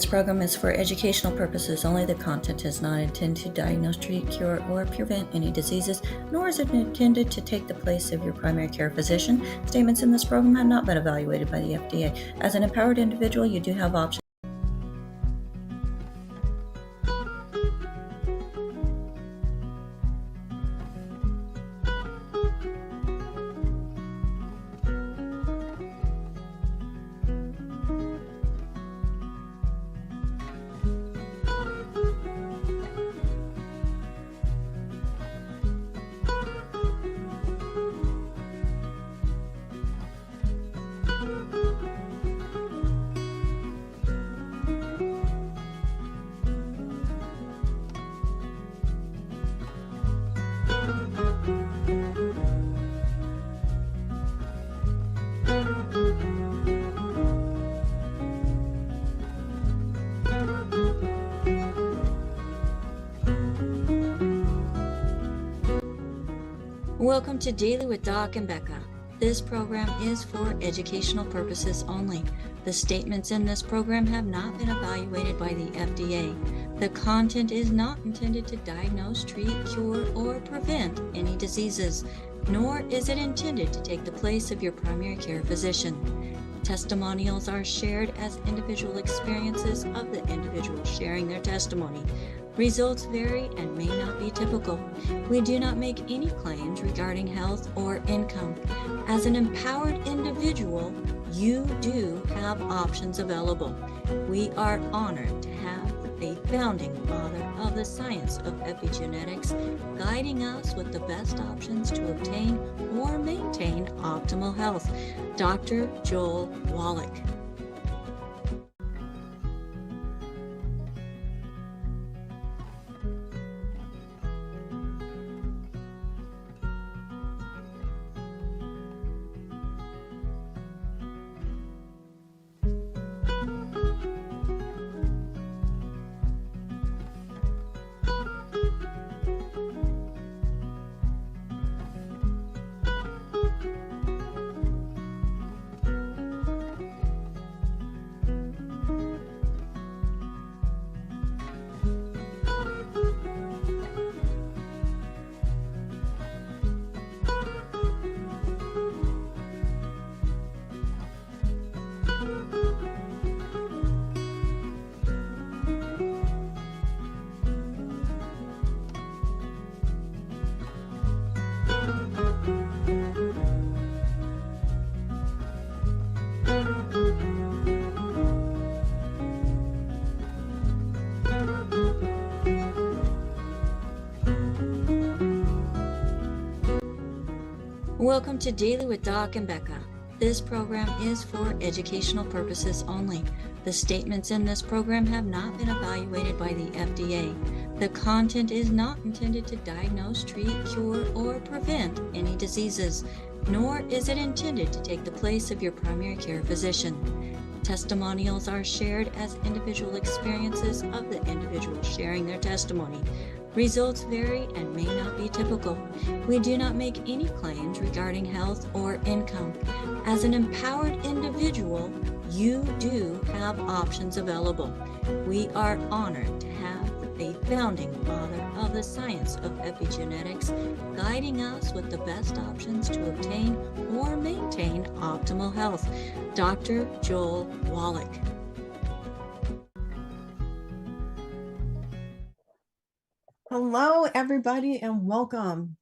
this program is for educational purposes only. The content is not intended to diagnose, treat, cure, or prevent any diseases, nor is it intended to take the place of your primary care physician. Statements in this program have not been evaluated by the FDA. As an empowered individual, you do have options. Welcome to Daily with Doc and Becca. This program is for educational purposes only. The statements in this program have not been evaluated by the FDA. The content is not intended to diagnose, treat, cure, or prevent any diseases, nor is it intended to take the place of your primary care physician. Testimonials are shared as individual experiences of the individual sharing their testimony. Results vary and may not be typical. We do not make any claims regarding health or income. As an empowered individual, you do have options available. We are honored to have a founding father of the science of epigenetics guiding us with the best options to obtain or maintain optimal health, Dr. Joel Wallach. Welcome to Daily with Doc and Becca. This program is for educational purposes only. The statements in this program have not been evaluated by the FDA. The content is not intended to diagnose, treat, cure, or prevent any diseases, nor is it intended to take the place of your primary care physician. Testimonials are shared as individual experiences of the individual sharing their testimony. Results vary and may not be typical. We do not make any claims regarding health or income. As an empowered individual, you do have options available. We are honored to have a founding father of the science of epigenetics guiding us with the best options to obtain or maintain optimal health, Dr. Joel Wallach. Hello, everybody, and welcome.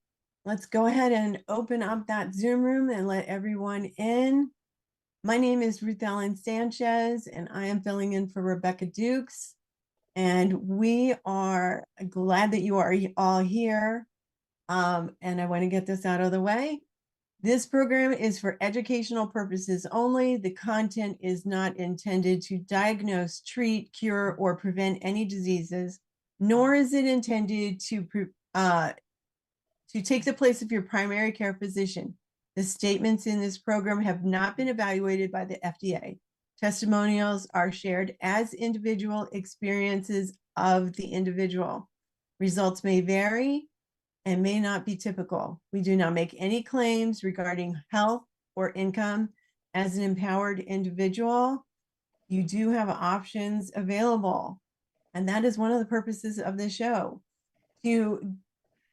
Let's go ahead and open up that Zoom room and let everyone in. My name is Ruth Ellen Sanchez, and I am filling in for Rebecca Dukes. And we are glad that you are all here. And I want to get this out of the way. This program is for educational purposes only. The content is not intended to diagnose, treat, cure, or prevent any diseases, nor is it intended to take the place of your primary care physician. The statements in this program have not been evaluated by the FDA. Testimonials are shared as individual experiences of the individual. Results may vary and may not be typical. We do not make any claims regarding health or income. As an empowered individual, you do have options available. And that is one of the purposes of this show, to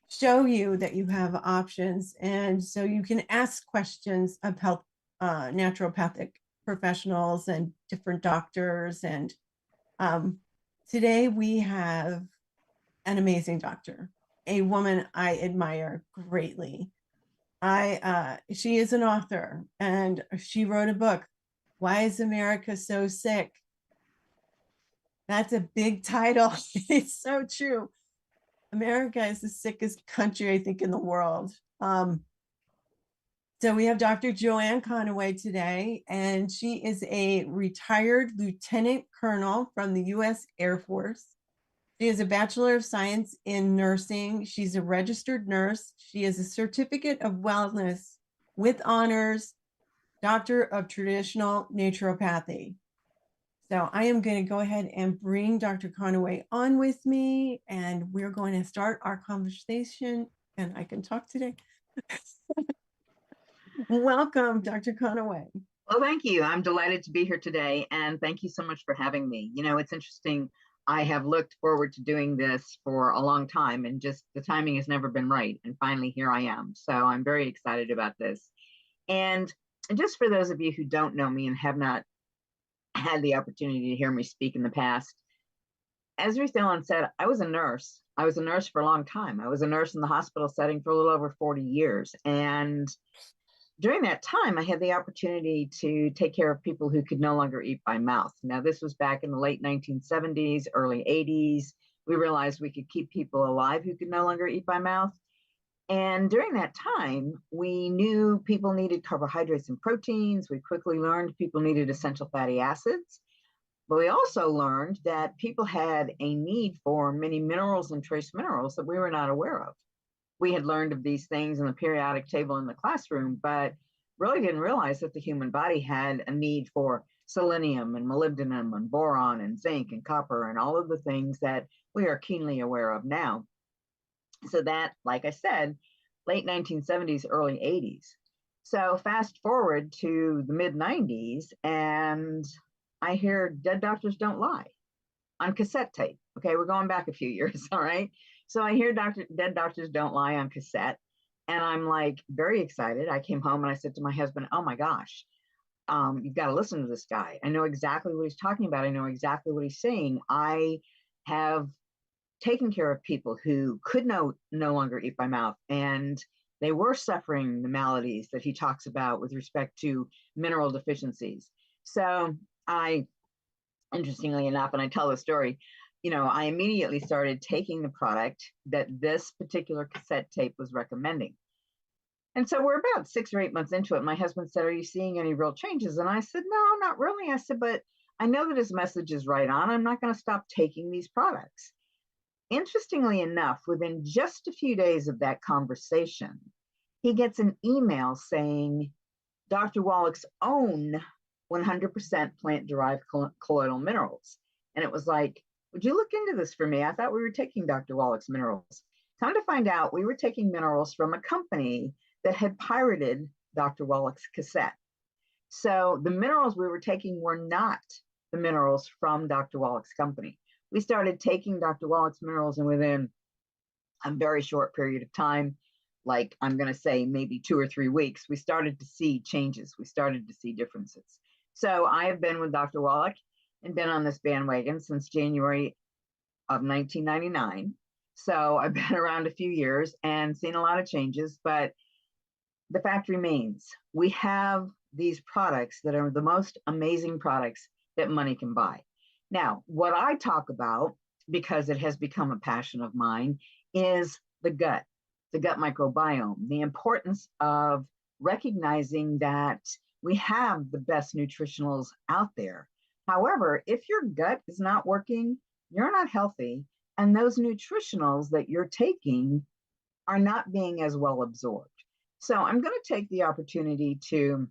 show you that you have options. And so you can ask questions of health naturopathic professionals and different doctors. And today we have an amazing doctor, a woman I admire greatly. She is an author, and she wrote a book, Why is America So Sick? That's a big title. It's so true. America is the sickest country, I think, in the world. So we have Dr. Joanne Conaway today, and she is a retired lieutenant colonel from the U.S. Air Force. She is a Bachelor of Science in Nursing. She's a registered nurse. She is a Certificate of Wellness with honors, Doctor of Traditional Naturopathy. So I am going to go ahead and bring Dr. Conaway on with me, and we're going to start our conversation, and I can talk today. Welcome, Dr. Conaway. Well, thank you. I'm delighted to be here today, and thank you so much for having me. You know, it's interesting. I have looked forward to doing this for a long time, and just the timing has never been right. And finally, here I am. So I'm very excited about this. And just for those of you who don't know me and have not had the opportunity to hear me speak in the past, as Ruth Ellen said, I was a nurse. I was a nurse for a long time. I was a nurse in the hospital setting for a little over 40 years. And during that time, I had the opportunity to take care of people who could no longer eat by mouth. Now, this was back in the late 1970s, early 80s. We realized we could keep people alive who could no longer eat by mouth. And during that time, we knew people needed carbohydrates and proteins. We quickly learned people needed essential fatty acids. But we also learned that people had a need for many minerals and trace minerals that we were not aware of. We had learned of these things in the periodic table in the classroom, but really didn't realize that the human body had a need for selenium and molybdenum and boron and zinc and copper and all of the things that we are keenly aware of now. So that, like I said, late 1970s, early 80s. So fast forward to the mid 90s, and I hear Dead Doctors Don't Lie on cassette tape. Okay, we're going back a few years, all right? So I hear Dead Doctors Don't Lie on cassette, and I'm like very excited. I came home and I said to my husband, oh my gosh, you've got to listen to this guy. I know exactly what he's talking about. I know exactly what he's saying. I have taken care of people who could no longer eat by mouth, and they were suffering the maladies that he talks about with respect to mineral deficiencies. So I, interestingly enough, and I tell the story, you know, I immediately started taking the product that this particular cassette tape was recommending. And so we're about 6 or 8 months into it. My husband said, are you seeing any real changes? And I said, no, not really. I said, but I know that his message is right on. I'm not going to stop taking these products. Interestingly enough, within just a few days of that conversation, he gets an email saying Dr. Wallach's own 100% plant-derived colloidal minerals. And it was like, would you look into this for me? I thought we were taking Dr. Wallach's minerals. Come to find out, we were taking minerals from a company that had pirated Dr. Wallach's cassette. So the minerals we were taking were not the minerals from Dr. Wallach's company. We started taking Dr. Wallach's minerals, and within a very short period of time, like I'm going to say maybe 2 or 3 weeks, we started to see changes. We started to see differences. So I have been with Dr. Wallach and been on this bandwagon since January of 1999. So I've been around a few years and seen a lot of changes, but the fact remains, we have these products that are the most amazing products that money can buy. Now, what I talk about, because it has become a passion of mine, is the gut microbiome, the importance of recognizing that we have the best nutritionals out there. However, if your gut is not working, you're not healthy, and those nutritionals that you're taking are not being as well absorbed. So I'm going to take the opportunity to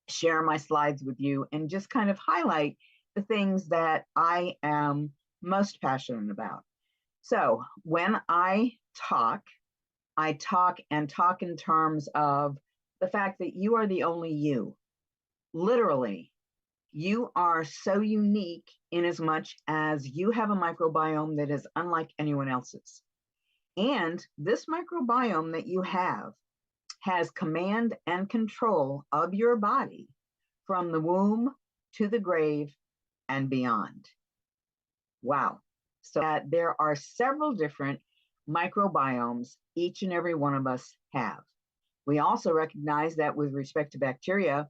share my slides with you and just kind of highlight the things that I am most passionate about. So when I talk in terms of the fact that you are the only you. Literally, You are so unique in as much as you have a microbiome that is unlike anyone else's. And this microbiome that you have has command and control of your body from the womb to the grave and beyond. Wow. So that there are several different microbiomes each and every one of us have. We also recognize that with respect to bacteria,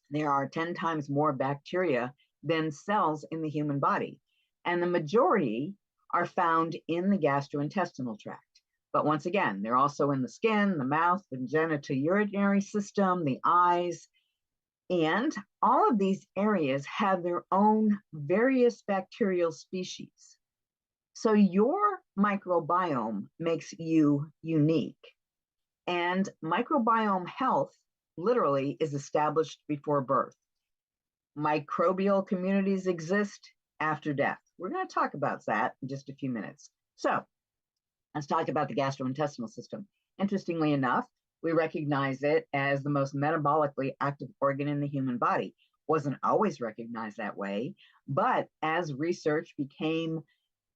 there are 10 times more bacteria than cells in the human body. And the majority are found in the gastrointestinal tract. But once again, they're also in the skin, the mouth, the genitourinary system, the eyes. And all of these areas have their own various bacterial species. So your microbiome makes you unique. And microbiome health literally is established before birth. Microbial communities exist after death. We're going to talk about that in just a few minutes. So let's talk about the gastrointestinal system. Interestingly enough, we recognize it as the most metabolically active organ in the human body. Wasn't always recognized that way, but as research became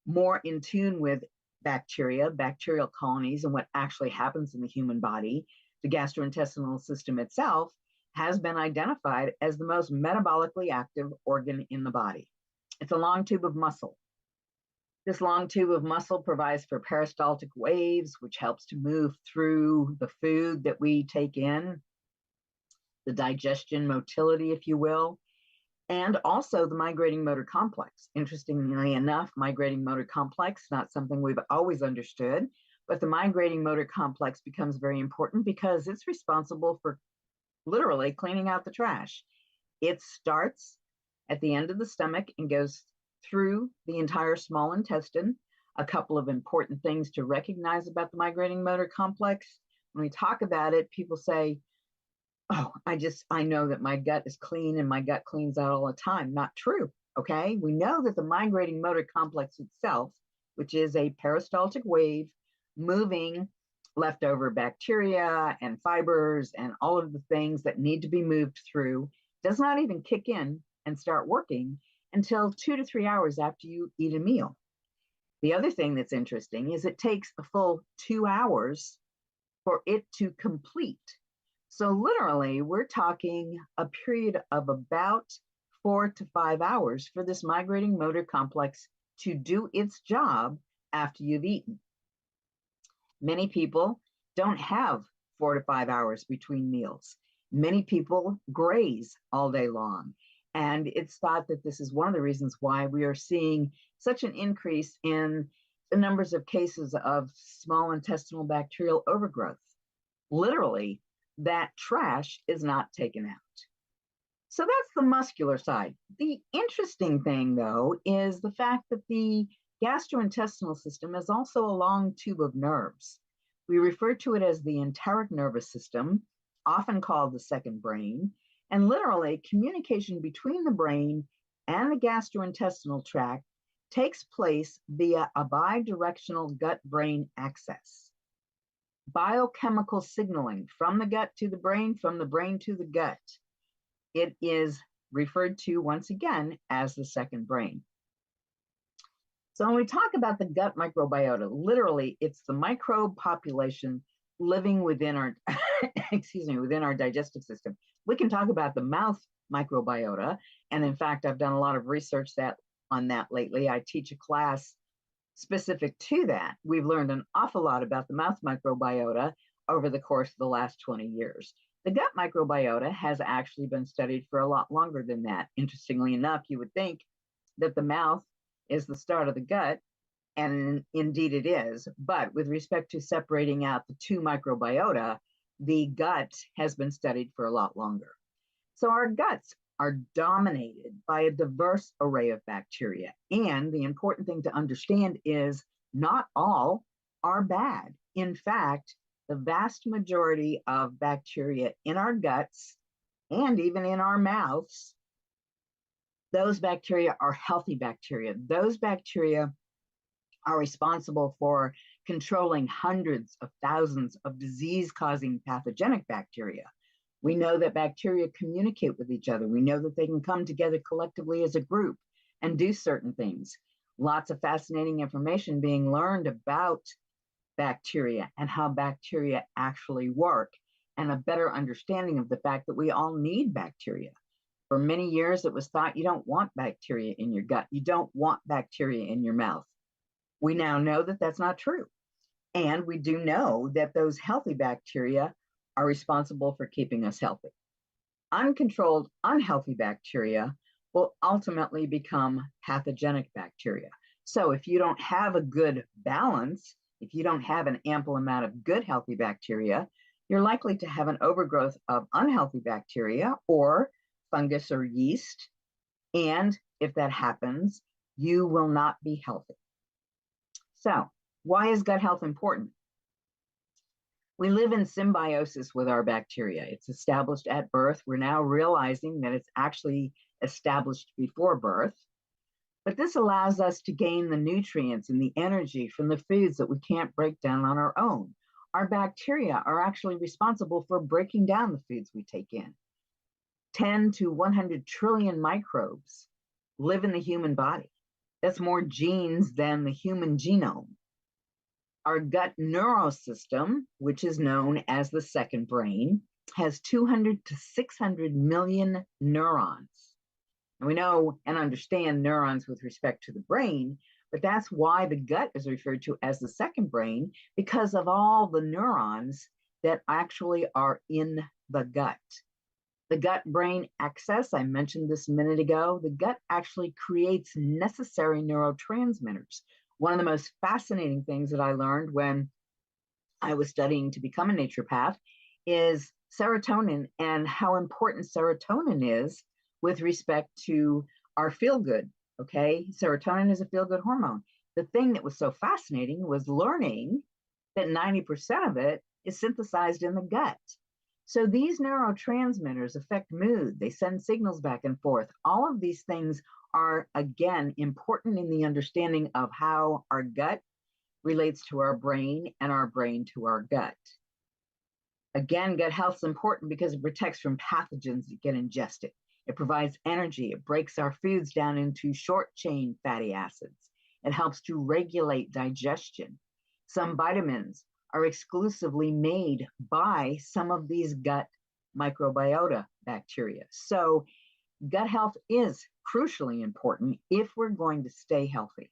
more in tune with bacteria, bacterial colonies, and what actually happens in the human body, the gastrointestinal system itself has been identified as the most metabolically active organ in the body. It's a long tube of muscle. This long tube of muscle provides for peristaltic waves, which helps to move through the food that we take in, the digestion motility, if you will, and also the migrating motor complex. Interestingly enough, migrating motor complex, not something we've always understood, but the migrating motor complex becomes very important because it's responsible for literally cleaning out the trash. It starts at the end of the stomach and goes through the entire small intestine. A couple of important things to recognize about the migrating motor complex. When we talk about it, people say, oh, I know that my gut is clean and my gut cleans out all the time. Not true, okay? We know that the migrating motor complex itself, which is a peristaltic wave moving leftover bacteria and fibers and all of the things that need to be moved through, does not even kick in and start working until 2 to 3 hours after you eat a meal. The other thing that's interesting is it takes a full 2 hours for it to complete. So literally, we're talking a period of about 4 to 5 hours for this migrating motor complex to do its job after you've eaten. Many people don't have 4 to 5 hours between meals. Many people graze all day long. And it's thought that this is one of the reasons why we are seeing such an increase in the numbers of cases of small intestinal bacterial overgrowth. Literally, that trash is not taken out. So that's the muscular side. The interesting thing, though, is the fact that the gastrointestinal system is also a long tube of nerves. We refer to it as the enteric nervous system, often called the second brain, and literally communication between the brain and the gastrointestinal tract takes place via a bidirectional gut-brain axis. Biochemical signaling from the gut to the brain, from the brain to the gut. It is referred to once again as the second brain. So when we talk about the gut microbiota, literally it's the microbe population living within our, within our digestive system. We can talk about the mouth microbiota. And in fact, I've done a lot of research on that lately. I teach a class specific to that. We've learned an awful lot about the mouth microbiota over the course of the last 20 years. The gut microbiota has actually been studied for a lot longer than that. Interestingly enough, you would think that the mouth is the start of the gut, and indeed it is. But with respect to separating out the two microbiota, the gut has been studied for a lot longer. So our guts are dominated by a diverse array of bacteria. And the important thing to understand is not all are bad. In fact, the vast majority of bacteria in our guts and even in our mouths, those bacteria are healthy bacteria. Those bacteria are responsible for controlling hundreds of thousands of disease-causing pathogenic bacteria. We know that bacteria communicate with each other. We know that they can come together collectively as a group and do certain things. Lots of fascinating information being learned about bacteria and how bacteria actually work, and a better understanding of the fact that we all need bacteria. For many years, it was thought you don't want bacteria in your gut. You don't want bacteria in your mouth. We now know that that's not true. And we do know that those healthy bacteria are responsible for keeping us healthy. Uncontrolled, unhealthy bacteria will ultimately become pathogenic bacteria. So if you don't have a good balance, if you don't have an ample amount of good healthy bacteria, you're likely to have an overgrowth of unhealthy bacteria or fungus or yeast. And if that happens, you will not be healthy. So why is gut health important? We live in symbiosis with our bacteria. It's established at birth. We're now realizing that it's actually established before birth. But this allows us to gain the nutrients and the energy from the foods that we can't break down on our own. Our bacteria are actually responsible for breaking down the foods we take in. 10 to 100 trillion microbes live in the human body. That's more genes than the human genome. Our gut neurosystem, which is known as the second brain, has 200 to 600 million neurons. And we know and understand neurons with respect to the brain, but that's why the gut is referred to as the second brain, because of all the neurons that actually are in the gut. The gut-brain axis, I mentioned this a minute ago, the gut actually creates necessary neurotransmitters. One of the most fascinating things that I learned when I was studying to become a naturopath is serotonin and how important serotonin is with respect to our feel-good, okay? Serotonin is a feel-good hormone. The thing that was so fascinating was learning that 90% of it is synthesized in the gut. So these neurotransmitters affect mood. They send signals back and forth. All of these things are, again, important in the understanding of how our gut relates to our brain and our brain to our gut. Again, gut health is important because it protects from pathogens that get ingested. It provides energy. It breaks our foods down into short-chain fatty acids. It helps to regulate digestion. Some vitamins are exclusively made by some of these gut microbiota bacteria. So gut health is crucially important if we're going to stay healthy.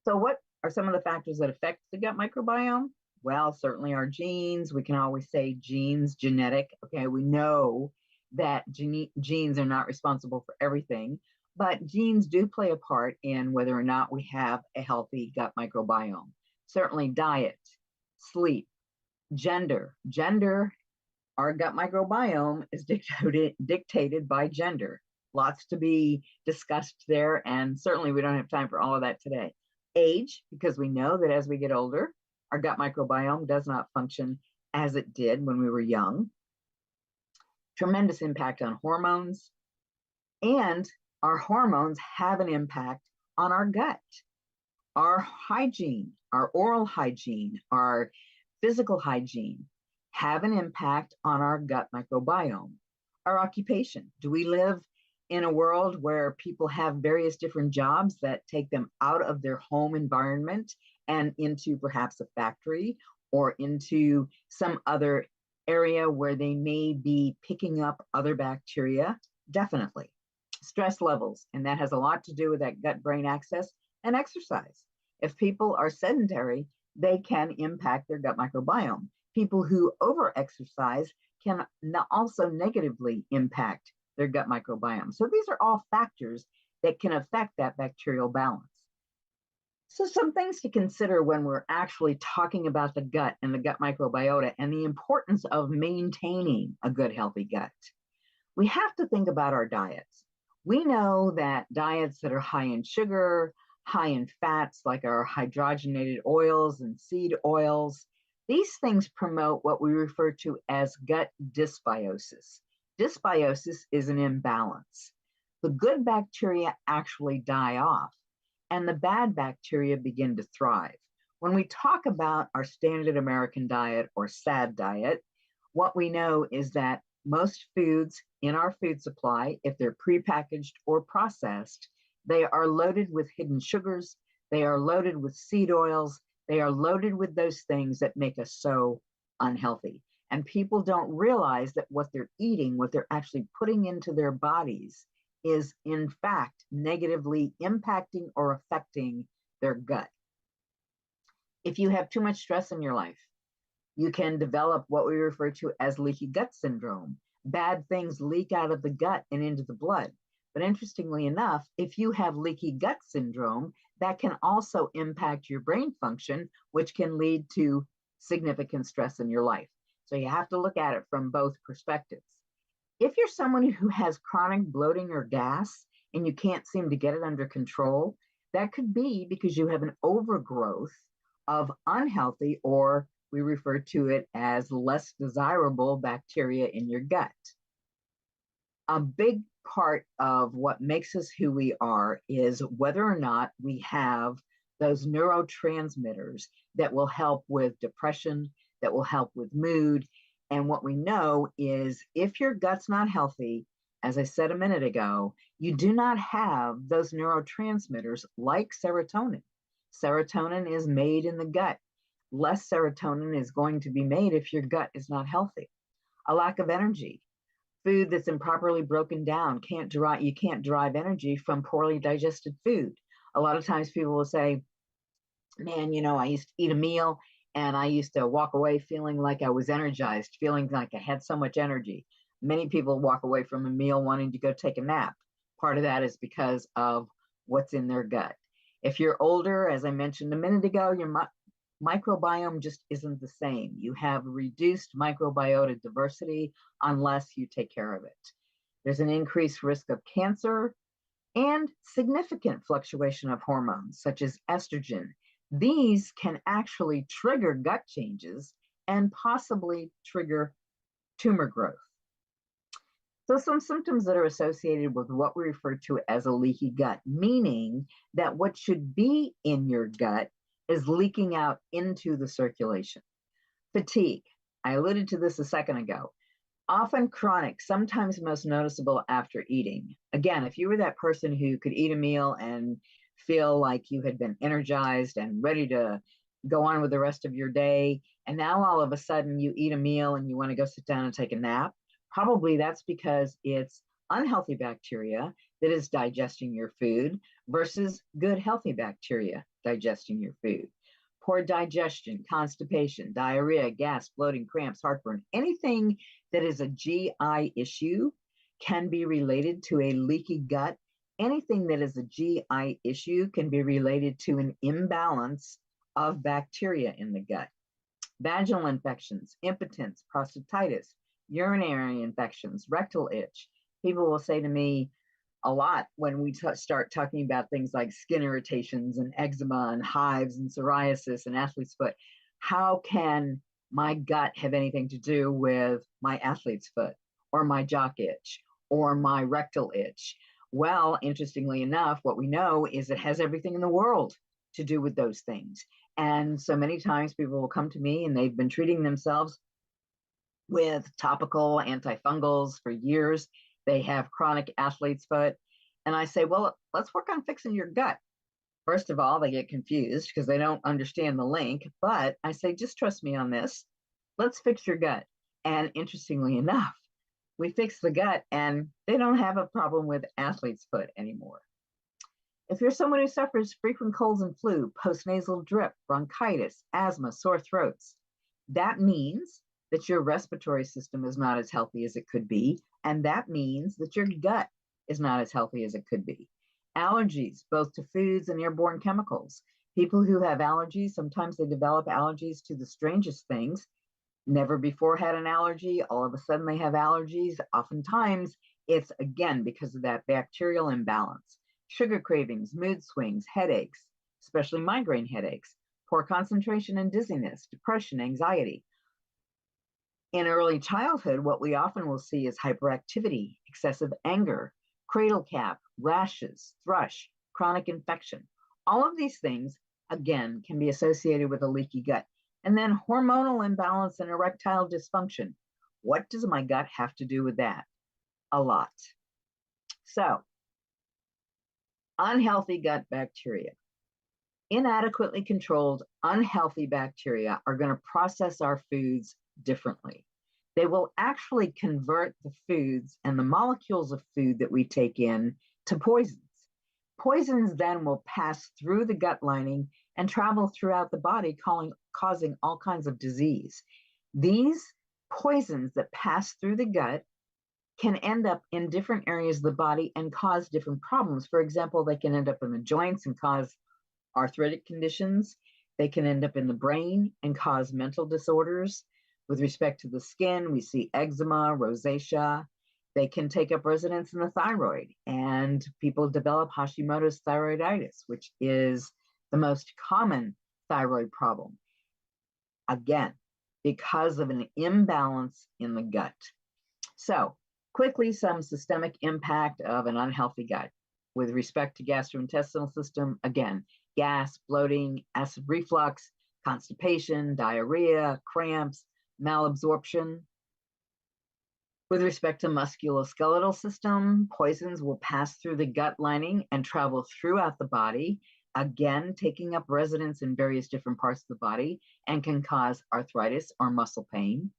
So what are some of the factors that affect the gut microbiome? Well, certainly our genes. We can always say genes, genetic. Okay, we know that genes are not responsible for everything, but genes do play a part in whether or not we have a healthy gut microbiome. Certainly diet, sleep, gender. Our gut microbiome is dictated by gender. Lots to be discussed there, and certainly we don't have time for all of that today. Age, because we know that as we get older, our gut microbiome does not function as it did when we were young. Tremendous impact on hormones, and our hormones have an impact on our gut. Our hygiene, our oral hygiene, our physical hygiene have an impact on our gut microbiome. Our occupation. Do we live in a world where people have various different jobs that take them out of their home environment and into perhaps a factory or into some other area where they may be picking up other bacteria? Definitely. Stress levels, and that has a lot to do with that gut-brain axis, and exercise. If people are sedentary, they can impact their gut microbiome. People who over-exercise can also negatively impact their gut microbiome. So these are all factors that can affect that bacterial balance. So some things to consider when we're actually talking about the gut and the gut microbiota and the importance of maintaining a good, healthy gut. We have to think about our diets. We know that diets that are high in sugar, high in fats, like our hydrogenated oils and seed oils, these things promote what we refer to as gut dysbiosis. Dysbiosis is an imbalance. The good bacteria actually die off, and the bad bacteria begin to thrive. When we talk about our standard American diet or SAD diet, what we know is that Most foods in our food supply, if they're prepackaged or processed, they are loaded with hidden sugars, they are loaded with seed oils, they are loaded with those things that make us so unhealthy. And people don't realize that what they're eating, what they're actually putting into their bodies, is in fact negatively impacting or affecting their gut. If you have too much stress in your life, you can develop what we refer to as leaky gut syndrome. Bad things leak out of the gut and into the blood. But interestingly enough, if you have leaky gut syndrome, that can also impact your brain function, which can lead to significant stress in your life. So you have to look at it from both perspectives. If you're someone who has chronic bloating or gas and you can't seem to get it under control, that could be because you have an overgrowth of unhealthy, or we refer to it as less desirable, bacteria in your gut. A big part of what makes us who we are is whether or not we have those neurotransmitters that will help with depression, that will help with mood. And what we know is if your gut's not healthy, as I said a minute ago, you do not have those neurotransmitters like serotonin. Serotonin is made in the gut. Less serotonin is going to be made if your gut is not healthy. A lack of energy. Food that's improperly broken down, you can't derive energy from poorly digested food. A lot of times people will say, man, I used to eat a meal and I used to walk away feeling like I was energized, feeling like I had so much energy. Many people walk away from a meal wanting to go take a nap. Part of that is because of what's in their gut. If you're older, as I mentioned a minute ago, your microbiome just isn't the same. You have reduced microbiota diversity unless you take care of it. There's an increased risk of cancer and significant fluctuation of hormones, such as estrogen. These can actually trigger gut changes and possibly trigger tumor growth. So some symptoms that are associated with what we refer to as a leaky gut, meaning that what should be in your gut is leaking out into the circulation. Fatigue. I alluded to this a second ago. Often chronic, sometimes most noticeable after eating. Again, if you were that person who could eat a meal and feel like you had been energized and ready to go on with the rest of your day, and now all of a sudden you eat a meal and you want to go sit down and take a nap, probably that's because it's unhealthy bacteria that is digesting your food versus good healthy bacteria digesting your food. Poor digestion, constipation, diarrhea, gas, bloating, cramps, heartburn, anything that is a GI issue can be related to a leaky gut. Anything that is a GI issue can be related to an imbalance of bacteria in the gut. Vaginal infections, impotence, prostatitis, urinary infections, rectal itch. People will say to me a lot when we start talking about things like skin irritations and eczema and hives and psoriasis and athlete's foot, how can my gut have anything to do with my athlete's foot or my jock itch or my rectal itch? Well, interestingly enough, what we know is it has everything in the world to do with those things. And so many times people will come to me and they've been treating themselves with topical antifungals for years. They have chronic athlete's foot. And I say, well, let's work on fixing your gut. First of all, they get confused because they don't understand the link. But I say, just trust me on this. Let's fix your gut. And interestingly enough, we fix the gut and they don't have a problem with athlete's foot anymore. If you're someone who suffers frequent colds and flu, postnasal drip, bronchitis, asthma, sore throats, that means that your respiratory system is not as healthy as it could be. And that means that your gut is not as healthy as it could be. Allergies, both to foods and airborne chemicals. People who have allergies, sometimes they develop allergies to the strangest things. Never before had an allergy, all of a sudden they have allergies. Oftentimes it's, again, because of that bacterial imbalance. Sugar cravings, mood swings, headaches, especially migraine headaches, poor concentration and dizziness, depression, anxiety. In early childhood, what we often will see is hyperactivity, excessive anger, cradle cap, rashes, thrush, chronic infection. All of these things, again, can be associated with a leaky gut. And then hormonal imbalance and erectile dysfunction. What does my gut have to do with that? A lot. So, unhealthy gut bacteria. Inadequately controlled, unhealthy bacteria are going to process our foods differently. They will actually convert the foods and the molecules of food that we take in to poisons. Poisons then will pass through the gut lining and travel throughout the body, causing all kinds of disease. These poisons that pass through the gut can end up in different areas of the body and cause different problems. For example, they can end up in the joints and cause arthritic conditions. They can end up in the brain and cause mental disorders. With respect to the skin, we see eczema, rosacea. They can take up residence in the thyroid, and people develop Hashimoto's thyroiditis, which is the most common thyroid problem. Again, because of an imbalance in the gut. So, quickly, some systemic impact of an unhealthy gut. With respect to gastrointestinal system, again, gas, bloating, acid reflux, constipation, diarrhea, cramps, malabsorption. With respect to musculoskeletal system, poisons will pass through the gut lining and travel throughout the body, again, taking up residence in various different parts of the body and can cause arthritis or muscle pain.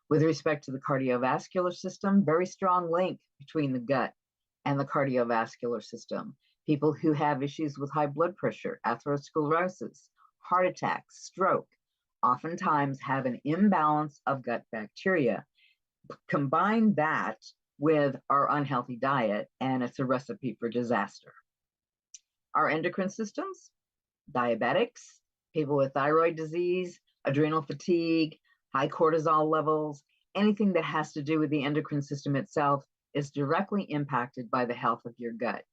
With respect to the cardiovascular system, very strong link between the gut and the cardiovascular system. People who have issues with high blood pressure, atherosclerosis, heart attacks, stroke, oftentimes have an imbalance of gut bacteria. Combine that with our unhealthy diet, and it's a recipe for disaster. Our endocrine systems, diabetics, people with thyroid disease, adrenal fatigue, high cortisol levels, anything that has to do with the endocrine system itself is directly impacted by the health of your gut.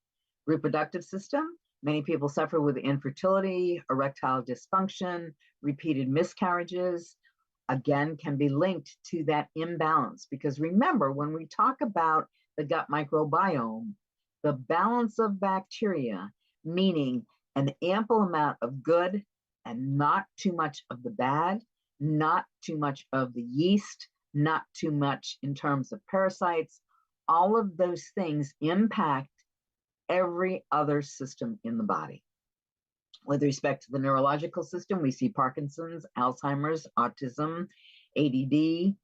Reproductive system, many people suffer with infertility, erectile dysfunction, repeated miscarriages, again, can be linked to that imbalance. Because remember, when we talk about the gut microbiome, the balance of bacteria, meaning an ample amount of good and not too much of the bad, not too much of the yeast, not too much in terms of parasites, all of those things impact every other system in the body. With respect to the neurological system, we see Parkinson's, Alzheimer's, autism, ADD,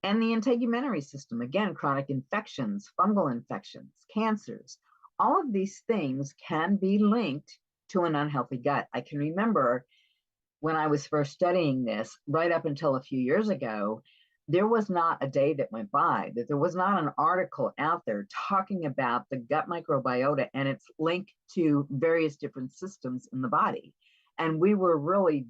and the integumentary system, again, chronic infections, fungal infections, cancers. All of these things can be linked to an unhealthy gut. I can remember when I was first studying this, right up until a few years ago, there was not a day that went by that there was not an article out there talking about the gut microbiota and its link to various different systems in the body. And we were really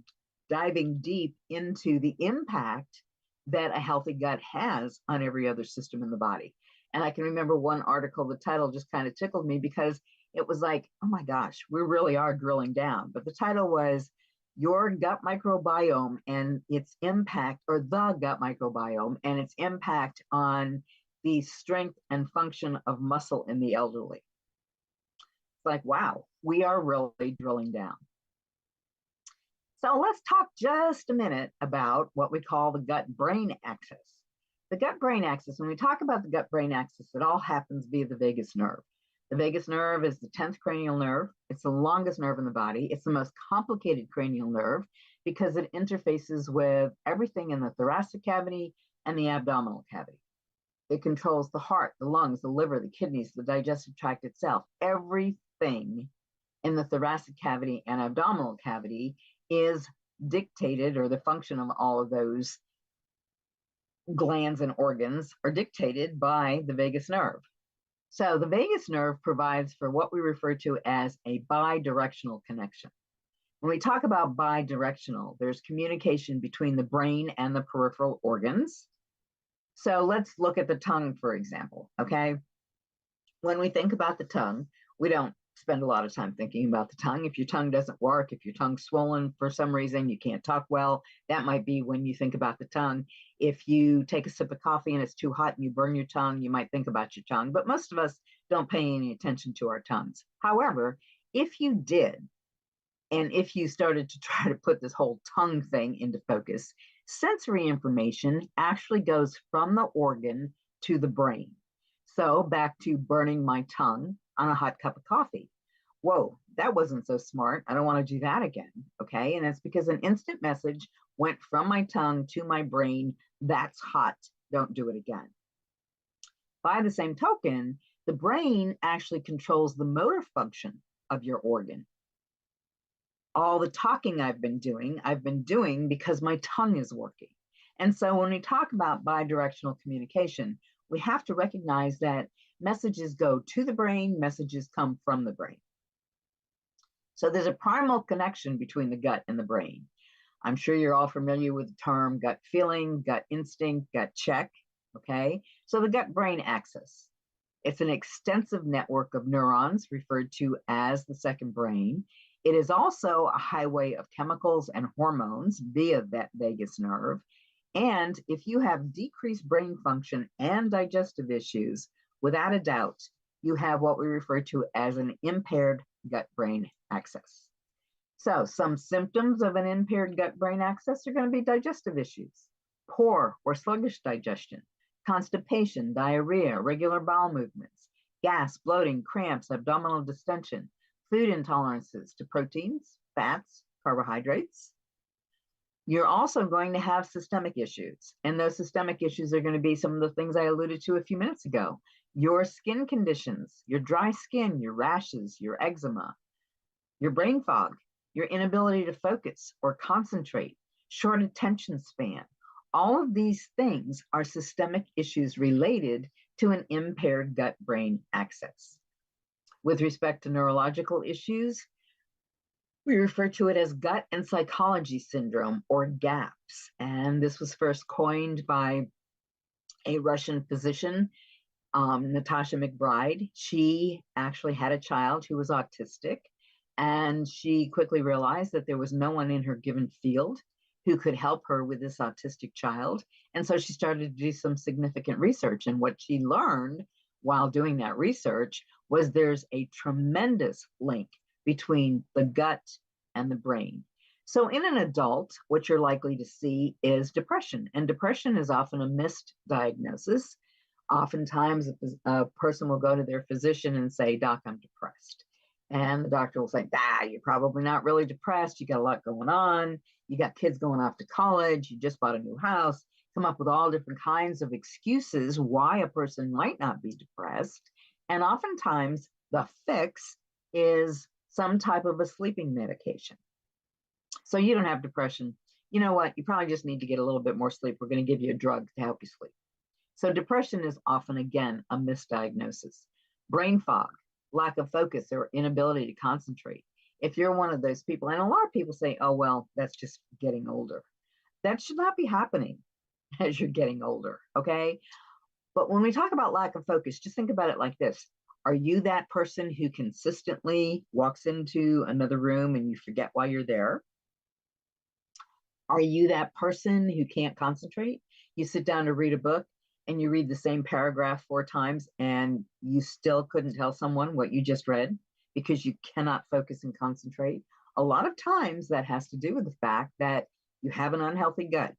diving deep into the impact that a healthy gut has on every other system in the body. And I can remember one article, the title just kind of tickled me because it was like, oh my gosh, we really are drilling down. But the title was Your Gut Microbiome and Its Impact, or The Gut Microbiome and Its Impact on the Strength and Function of Muscle in the Elderly. It's like, wow, we are really drilling down. So let's talk just a minute about what we call the gut-brain axis. The gut-brain axis, when we talk about the gut-brain axis, it all happens via the vagus nerve. The vagus nerve is the 10th cranial nerve. It's the longest nerve in the body. It's the most complicated cranial nerve because it interfaces with everything in the thoracic cavity and the abdominal cavity. It controls the heart, the lungs, the liver, the kidneys, the digestive tract itself. Everything in the thoracic cavity and abdominal cavity is dictated, or the function of all of those glands and organs are dictated by the vagus nerve. So the vagus nerve provides for what we refer to as a bidirectional connection. When we talk about bidirectional, there's communication between the brain and the peripheral organs. So let's look at the tongue, for example, okay? When we think about the tongue, we don't spend a lot of time thinking about the tongue. If your tongue doesn't work, if your tongue's swollen for some reason, you can't talk well, that might be when you think about the tongue. If you take a sip of coffee and it's too hot and you burn your tongue, you might think about your tongue, but most of us don't pay any attention to our tongues. However, if you did, And if you started to try to put this whole tongue thing into focus, sensory information actually goes from the organ to the brain. So back to burning my tongue on a hot cup of coffee. Whoa, that wasn't so smart. I don't want to do that again. Okay. And it's because an instant message went from my tongue to my brain. That's hot. Don't do it again. By the same token, the brain actually controls the motor function of your organ. All the talking I've been doing because my tongue is working. And so when we talk about bidirectional communication, we have to recognize that messages go to the brain, messages come from the brain. So there's a primal connection between the gut and the brain. I'm sure you're all familiar with the term gut feeling, gut instinct, gut check, okay? So the gut-brain axis, it's an extensive network of neurons referred to as the second brain. It is also a highway of chemicals and hormones via that vagus nerve. And if you have decreased brain function and digestive issues, without a doubt, you have what we refer to as an impaired gut-brain axis. So some symptoms of an impaired gut-brain axis are going to be digestive issues, poor or sluggish digestion, constipation, diarrhea, irregular bowel movements, gas, bloating, cramps, abdominal distension, food intolerances to proteins, fats, carbohydrates. You're also going to have systemic issues. And those systemic issues are going to be some of the things I alluded to a few minutes ago. Your skin conditions, your dry skin, your rashes, your eczema, your brain fog, your inability to focus or concentrate, short attention span. All of these things are systemic issues related to an impaired gut-brain axis. With respect to neurological issues, we refer to it as gut and psychology syndrome, or GAPS. And this was first coined by a Russian physician, Natasha McBride. She actually had a child who was autistic, and she quickly realized that there was no one in her given field who could help her with this autistic child. And so she started to do some significant research. And what she learned while doing that research was there's a tremendous link between the gut and the brain. So in an adult, what you're likely to see is depression. And depression is often a missed diagnosis. Oftentimes, a person will go to their physician and say, "Doc, I'm depressed." And the doctor will say, "You're probably not really depressed. You got a lot going on. You got kids going off to college. You just bought a new house." Come up with all different kinds of excuses why a person might not be depressed. And oftentimes, the fix is some type of a sleeping medication. So you don't have depression. You know what? You probably just need to get a little bit more sleep. We're going to give you a drug to help you sleep. So depression is often, again, a misdiagnosis. Brain fog, lack of focus, or inability to concentrate. If you're one of those people, and a lot of people say, "Oh, well, that's just getting older." That should not be happening as you're getting older, okay? But when we talk about lack of focus, just think about it like this. Are you that person who consistently walks into another room and you forget why you're there? Are you that person who can't concentrate? You sit down to read a book and you read the same paragraph 4 times and you still couldn't tell someone what you just read because you cannot focus and concentrate. A lot of times that has to do with the fact that you have an unhealthy gut.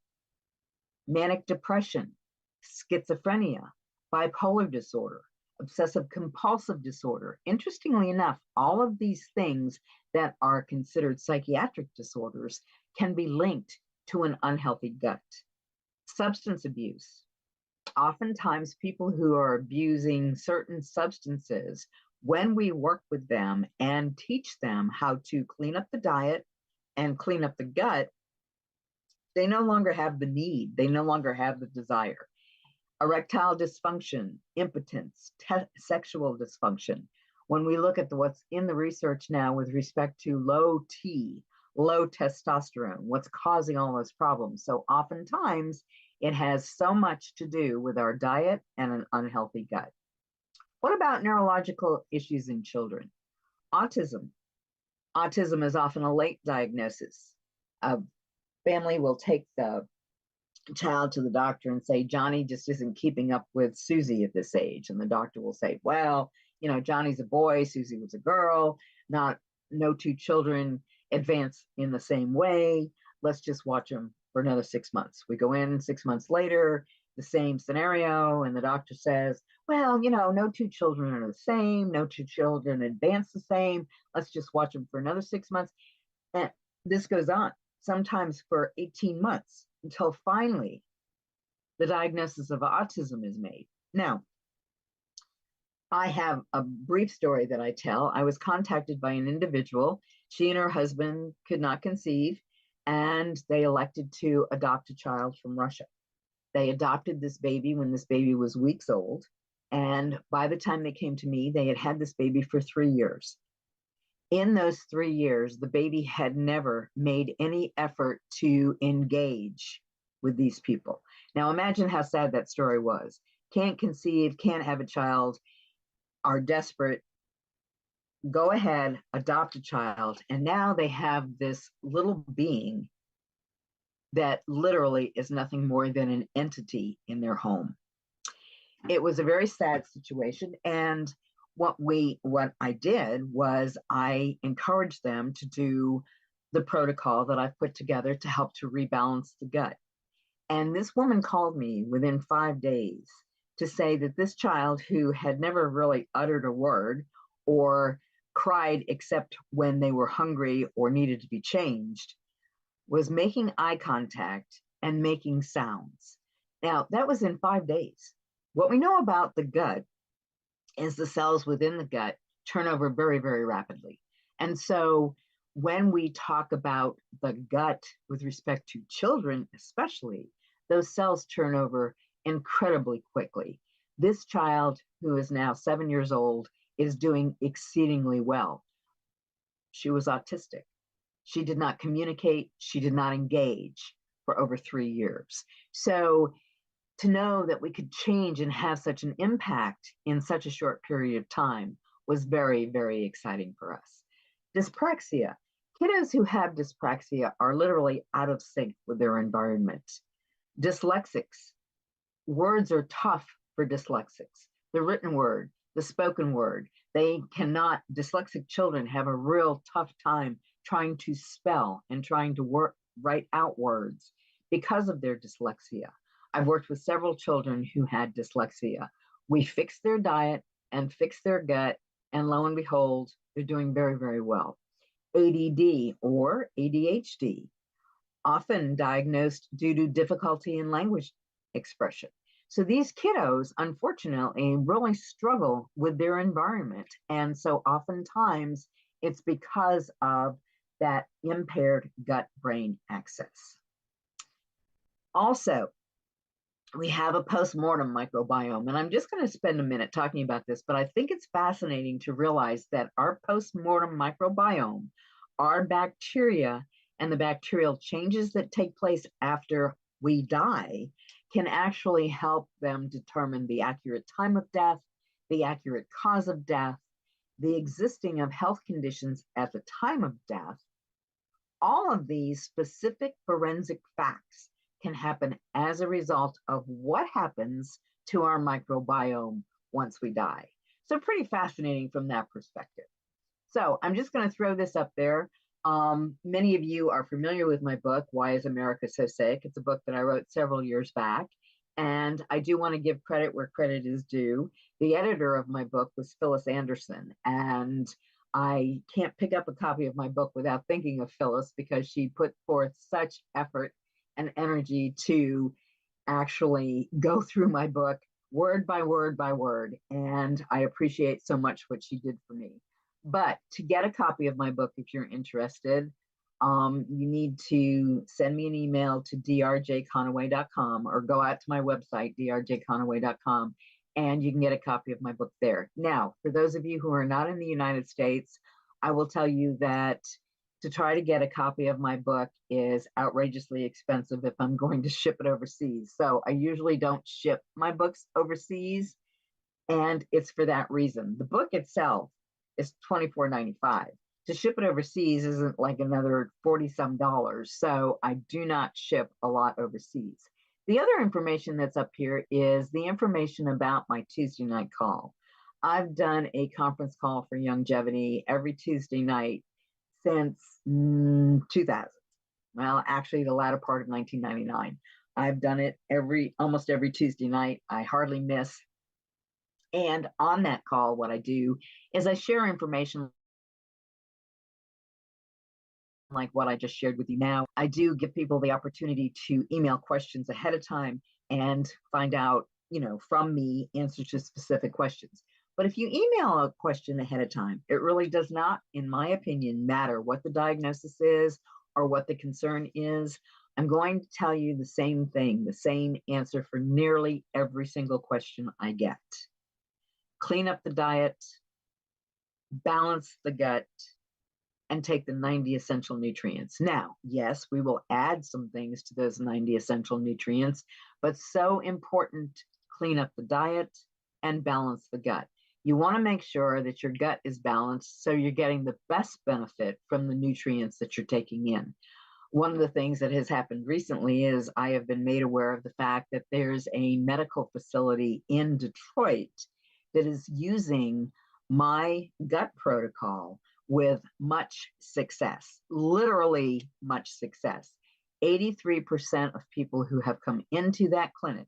Manic depression, schizophrenia, bipolar disorder, obsessive compulsive disorder. Interestingly enough, all of these things that are considered psychiatric disorders can be linked to an unhealthy gut. Substance abuse. Oftentimes, people who are abusing certain substances, when we work with them and teach them how to clean up the diet and clean up the gut, they no longer have the need, they no longer have the desire. Erectile dysfunction, impotence, sexual dysfunction. When we look at what's in the research now with respect to low T, low testosterone, what's causing all those problems. So oftentimes it has so much to do with our diet and an unhealthy gut. What about neurological issues in children? Autism. Autism is often a late diagnosis. A family will take the child to the doctor and say, "Johnny just isn't keeping up with Susie at this age." And the doctor will say, "Well, you know, Johnny's a boy, Susie was a girl, no 2 children advance in the same way. Let's just watch them for another 6 months. We go in 6 months later, the same scenario, and the doctor says, well, no two children are the same, no two children advance the same. Let's just watch them for another 6 months. And this goes on, sometimes for 18 months, until finally the diagnosis of autism is made. Now, I have a brief story that I tell. I was contacted by an individual. She and her husband could not conceive, and they elected to adopt a child from Russia. They adopted this baby when this baby was weeks old. And by the time they came to me, they had had this baby for 3 years. In those 3 years, the baby had never made any effort to engage with these people. Now, imagine how sad that story was. Can't conceive, can't have a child, are desperate, go ahead, adopt a child, and now they have this little being that literally is nothing more than an entity in their home. It was a very sad situation, and what I did was I encouraged them to do the protocol that I've put together to help to rebalance the gut. And this woman called me within 5 days to say that this child, who had never really uttered a word or cried except when they were hungry or needed to be changed, was making eye contact and making sounds. Now, that was in 5 days. What we know about the gut is the cells within the gut turn over very, very rapidly. And so when we talk about the gut with respect to children, especially, those cells turn over incredibly quickly. This child, who is now 7 years old, is doing exceedingly well. She was autistic. She did not communicate. She did not engage for over 3 years. So to know that we could change and have such an impact in such a short period of time was very, very exciting for us. Dyspraxia. Kiddos who have dyspraxia are literally out of sync with their environment. Dyslexics. Words are tough for dyslexics. The written word, the spoken word. Dyslexic children have a real tough time trying to spell and trying to write out words because of their dyslexia. I've worked with several children who had dyslexia. We fixed their diet and fixed their gut, and lo and behold, they're doing very, very well. ADD or ADHD, often diagnosed due to difficulty in language expression. So these kiddos, unfortunately, really struggle with their environment. And so oftentimes it's because of that impaired gut-brain axis. Also, we have a postmortem microbiome, and I'm just going to spend a minute talking about this, but I think it's fascinating to realize that our postmortem microbiome, our bacteria, and the bacterial changes that take place after we die can actually help them determine the accurate time of death, the accurate cause of death, the existing of health conditions at the time of death. All of these specific forensic facts can happen as a result of what happens to our microbiome once we die. So pretty fascinating from that perspective. So I'm just going to throw this up there. Many of you are familiar with my book, Why is America So Sick? It's a book that I wrote several years back. And I do want to give credit where credit is due. The editor of my book was Phyllis Anderson. And I can't pick up a copy of my book without thinking of Phyllis, because she put forth such effort and energy to actually go through my book word by word by word. And I appreciate so much what she did for me. But to get a copy of my book, if you're interested, you need to send me an email to drjconaway.com or go out to my website, drjconaway.com, and you can get a copy of my book there. Now, for those of you who are not in the United States, I will tell you that to try to get a copy of my book is outrageously expensive if I'm going to ship it overseas. So I usually don't ship my books overseas, and it's for that reason. The book itself is $24.95. To ship it overseas isn't like another $40-some. So I do not ship a lot overseas. The other information that's up here is the information about my Tuesday night call. I've done a conference call for longevity every Tuesday night since 2000. Well, actually, the latter part of 1999. I've done it almost every Tuesday night. I hardly miss. And on that call, what I do is I share information like what I just shared with you now. I do give people the opportunity to email questions ahead of time and find out, from me answers to specific questions. But if you email a question ahead of time, it really does not, in my opinion, matter what the diagnosis is or what the concern is. I'm going to tell you the same thing, the same answer for nearly every single question I get. Clean up the diet, balance the gut, and take the 90 essential nutrients. Now, yes, we will add some things to those 90 essential nutrients, but so important, clean up the diet and balance the gut. You want to make sure that your gut is balanced so you're getting the best benefit from the nutrients that you're taking in. One of the things that has happened recently is I have been made aware of the fact that there's a medical facility in Detroit that is using my gut protocol with much success, literally much success. 83% of people who have come into that clinic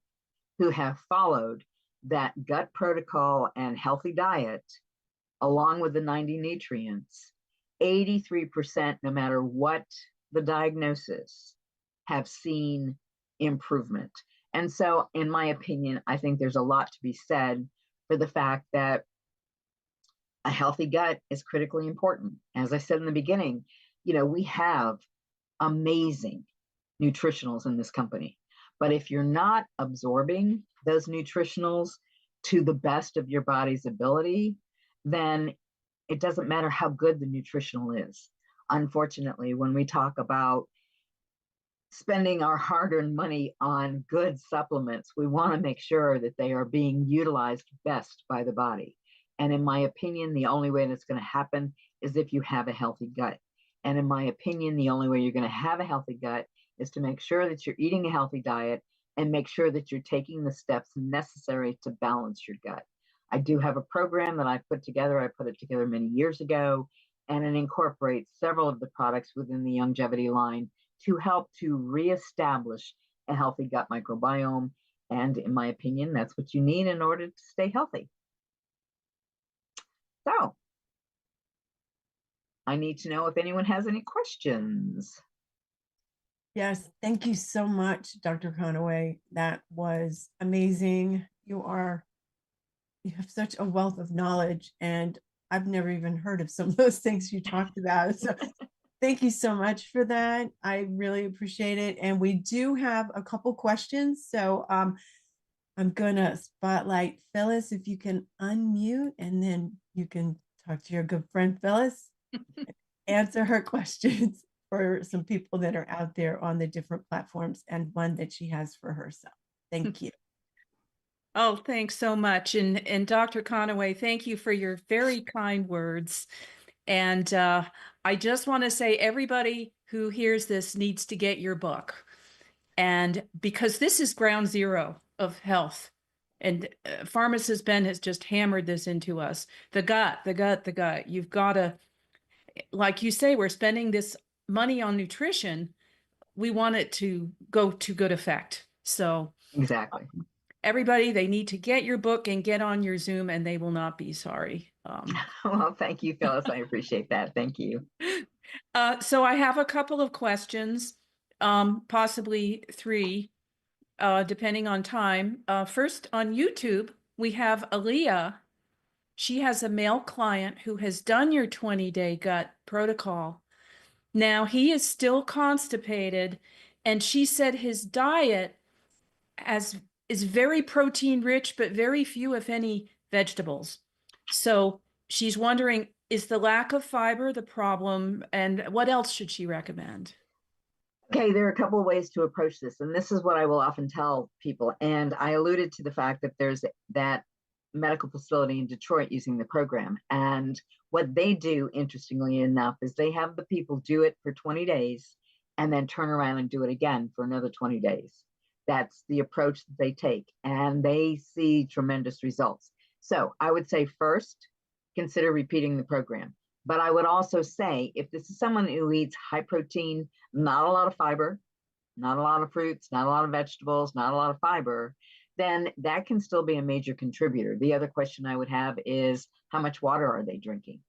who have followed that gut protocol and healthy diet, along with the 90 nutrients, 83%, no matter what the diagnosis, have seen improvement. And so, in my opinion, I think there's a lot to be said for the fact that a healthy gut is critically important. As I said in the beginning, we have amazing nutritionals in this company. But if you're not absorbing those nutritionals to the best of your body's ability, then it doesn't matter how good the nutritional is. Unfortunately, when we talk about spending our hard-earned money on good supplements, we want to make sure that they are being utilized best by the body. And in my opinion, the only way that's going to happen is if you have a healthy gut. And in my opinion, the only way you're going to have a healthy gut is to make sure that you're eating a healthy diet and make sure that you're taking the steps necessary to balance your gut. I do have a program that I put together. I put it together many years ago, and it incorporates several of the products within the longevity line to help to reestablish a healthy gut microbiome. And in my opinion, that's what you need in order to stay healthy. So I need to know if anyone has any questions. Yes, thank you so much, Dr. Conaway. That was amazing. You have such a wealth of knowledge, and I've never even heard of some of those things you talked about. So thank you so much for that. I really appreciate it. And we do have a couple questions. So I'm going to spotlight Phyllis, if you can unmute, and then you can talk to your good friend Phyllis, answer her questions for some people that are out there on the different platforms, and one that she has for herself. Thank you. Oh, thanks so much. And Dr. Conaway, thank you for your very kind words. And I just want to say everybody who hears this needs to get your book. And because this is ground zero of health. And pharmacist Ben has just hammered this into us. The gut, the gut, the gut. You've got to, like you say, we're spending this money on nutrition. We want it to go to good effect. So exactly. Everybody, they need to get your book and get on your Zoom, and they will not be sorry. Well, thank you, Phyllis. I appreciate that. Thank you. So I have a couple of questions, possibly three, depending on time. First, on YouTube, we have Aaliyah. She has a male client who has done your 20-day gut protocol. Now, he is still constipated, and she said his diet is very protein rich, but very few, if any, vegetables. So she's wondering, is the lack of fiber the problem, and what else should she recommend? Okay, there are a couple of ways to approach this, and this is what I will often tell people. And I alluded to the fact that there's that medical facility in Detroit using the program. And what they do, interestingly enough, is they have the people do it for 20 days and then turn around and do it again for another 20 days. That's the approach that they take, and they see tremendous results. So I would say first, consider repeating the program. But I would also say, if this is someone who eats high protein, not a lot of fiber, not a lot of fruits, not a lot of vegetables, not a lot of fiber, then that can still be a major contributor. The other question I would have is, how much water are they drinking?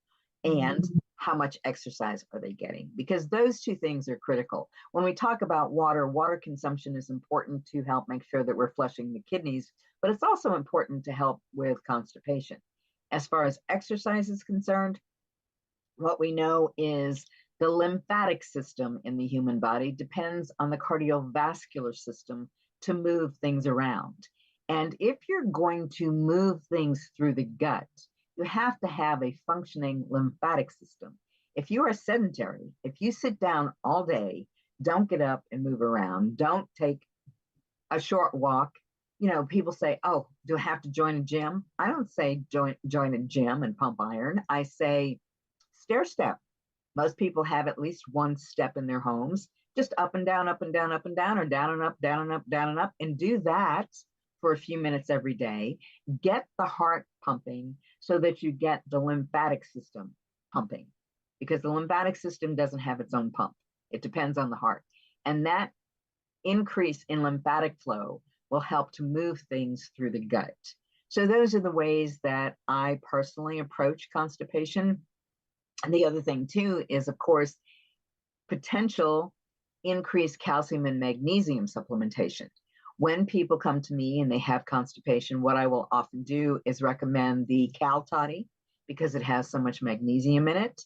And how much exercise are they getting? Because those two things are critical. When we talk about water, water consumption is important to help make sure that we're flushing the kidneys, but it's also important to help with constipation. As far as exercise is concerned, what we know is the lymphatic system in the human body depends on the cardiovascular system to move things around. And if you're going to move things through the gut, you have to have a functioning lymphatic system. If you are sedentary, if you sit down all day, don't get up and move around, don't take a short walk. You know, people say, oh, do I have to join a gym? I don't say join a gym and pump iron. I say stair step. Most people have at least one step in their homes, just up and down, up and down, up and down, or down and up, down and up, down and up, and do that for a few minutes every day. Get the heart pumping so that you get the lymphatic system pumping, because the lymphatic system doesn't have its own pump. It depends on the heart. And that increase in lymphatic flow will help to move things through the gut. So those are the ways that I personally approach constipation. And the other thing too is, of course, potential increased calcium and magnesium supplementation. When people come to me and they have constipation, what I will often do is recommend the Cal Toddy, because it has so much magnesium in it.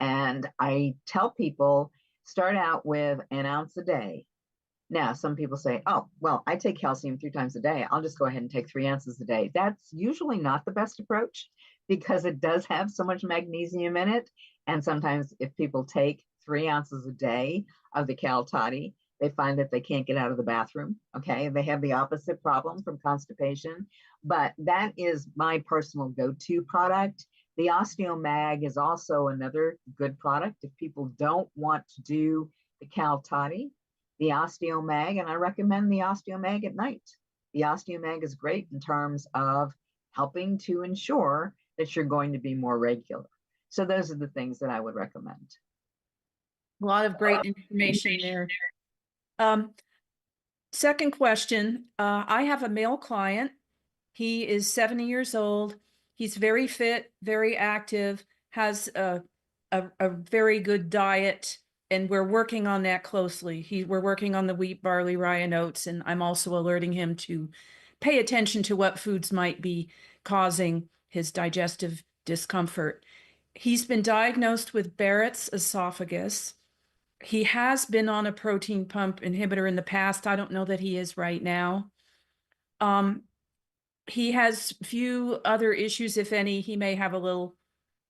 And I tell people, start out with an ounce a day. Now, some people say, oh, well, I take calcium 3 times a day. I'll just go ahead and take 3 ounces a day. That's usually not the best approach, because it does have so much magnesium in it. And sometimes if people take 3 ounces a day of the Cal Toddy, they find that they can't get out of the bathroom. Okay, they have the opposite problem from constipation. But that is my personal go-to product. The Osteo-Mag is also another good product if people don't want to do the Cal Toddy. The Osteo-Mag, and I recommend the Osteo-Mag at night. The Osteo-Mag is great in terms of helping to ensure that you're going to be more regular. So those are the things that I would recommend. A lot of great information there. Second question, I have a male client. He is 70 years old. He's very fit, very active, has a very good diet, and we're working on that closely. We're working on the wheat, barley, rye, and oats, and I'm also alerting him to pay attention to what foods might be causing his digestive discomfort. He's been diagnosed with Barrett's esophagus. He has been on a protein pump inhibitor in the past. I don't know that he is right now. He has few other issues, if any. He may have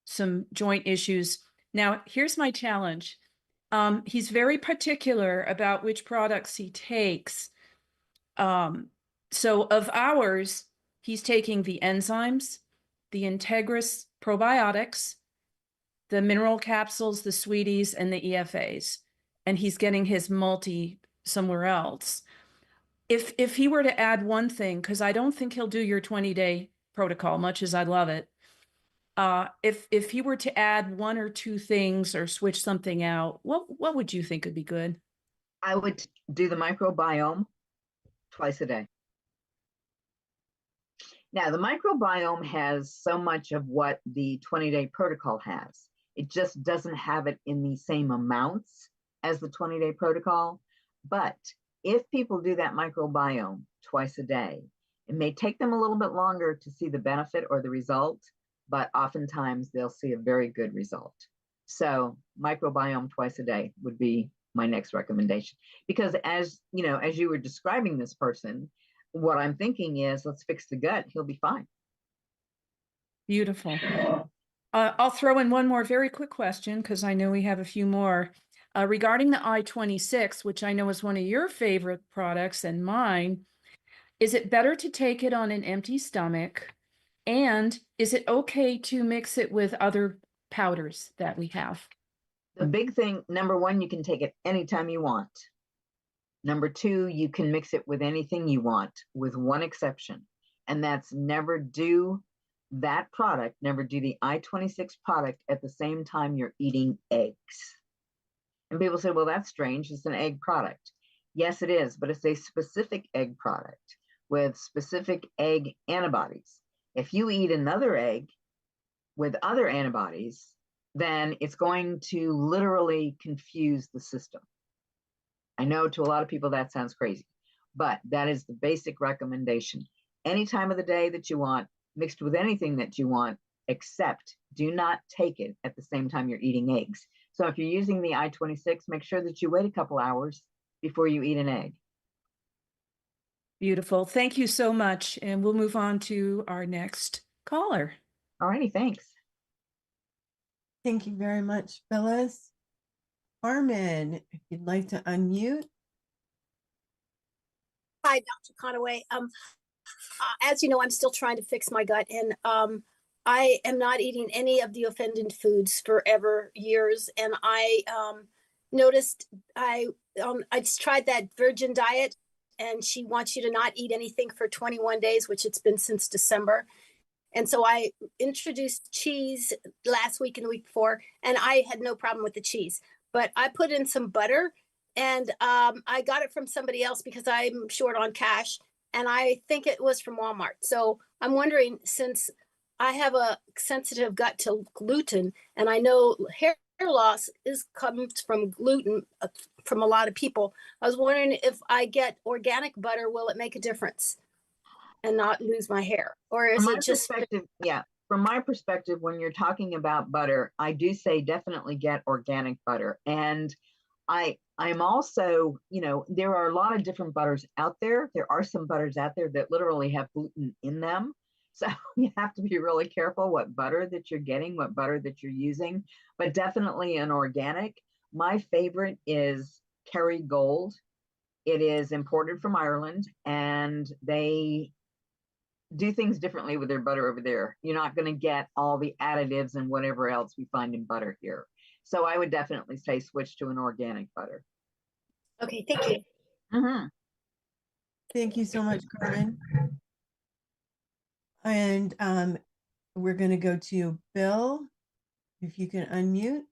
some joint issues. Now, here's my challenge. He's very particular about which products he takes. So of ours, he's taking the enzymes, the Integris probiotics, the mineral capsules, the sweeties, and the EFAs. And he's getting his multi somewhere else. If he were to add one thing, because I don't think he'll do your 20-day protocol, much as I love it. If he were to add 1 or 2 things or switch something out, what would you think would be good? I would do the microbiome twice a day. Now, the microbiome has so much of what the 20-day protocol has. It just doesn't have it in the same amounts as the 20-day protocol. But if people do that microbiome twice a day, it may take them a little bit longer to see the benefit or the result, but oftentimes they'll see a very good result. So microbiome twice a day would be my next recommendation. Because as you were describing this person, what I'm thinking is, let's fix the gut, he'll be fine. Beautiful. I'll throw in one more very quick question, because I know we have a few more. Regarding the I-26, which I know is one of your favorite products and mine, is it better to take it on an empty stomach? And is it okay to mix it with other powders that we have? The big thing, number 1, you can take it anytime you want. Number 2, you can mix it with anything you want, with one exception, and that's never do that product, never do the I-26 product at the same time you're eating eggs. And people say, well, that's strange. It's an egg product. Yes, it is, but it's a specific egg product with specific egg antibodies. If you eat another egg with other antibodies, then it's going to literally confuse the system. I know to a lot of people that sounds crazy, but that is the basic recommendation. Any time of the day that you want, mixed with anything that you want, except do not take it at the same time you're eating eggs. So if you're using the I-26, make sure that you wait a couple hours before you eat an egg. Beautiful. Thank you so much. And we'll move on to our next caller. All righty, thanks. Thank you very much, Phyllis. Carmen, if you'd like to unmute. Hi, Dr. Conaway. As you know, I'm still trying to fix my gut, and I am not eating any of the offended foods forever, years. And I noticed I tried that virgin diet, and she wants you to not eat anything for 21 days, which it's been since December. And so I introduced cheese last week and the week before, and I had no problem with the cheese. But I put in some butter, and I got it from somebody else because I'm short on cash, and I think it was from Walmart. So I'm wondering, since I have a sensitive gut to gluten, and I know hair loss comes from gluten from a lot of people, I was wondering if I get organic butter, will it make a difference and not lose my hair? Or is it just perspective? Yeah, from my perspective, when you're talking about butter, I do say definitely get organic butter. And I'm also, you know, there are a lot of different butters out there. There are some butters out there that literally have gluten in them. So you have to be really careful what butter that you're getting, what butter that you're using, but definitely an organic. My favorite is Kerrygold. It is imported from Ireland, and they do things differently with their butter over there. You're not going to get all the additives and whatever else we find in butter here. So I would definitely say switch to an organic butter. okay? Thank you. Mm-hmm. Thank you so much, Carmen. And we're going to go to Bill, if you can unmute.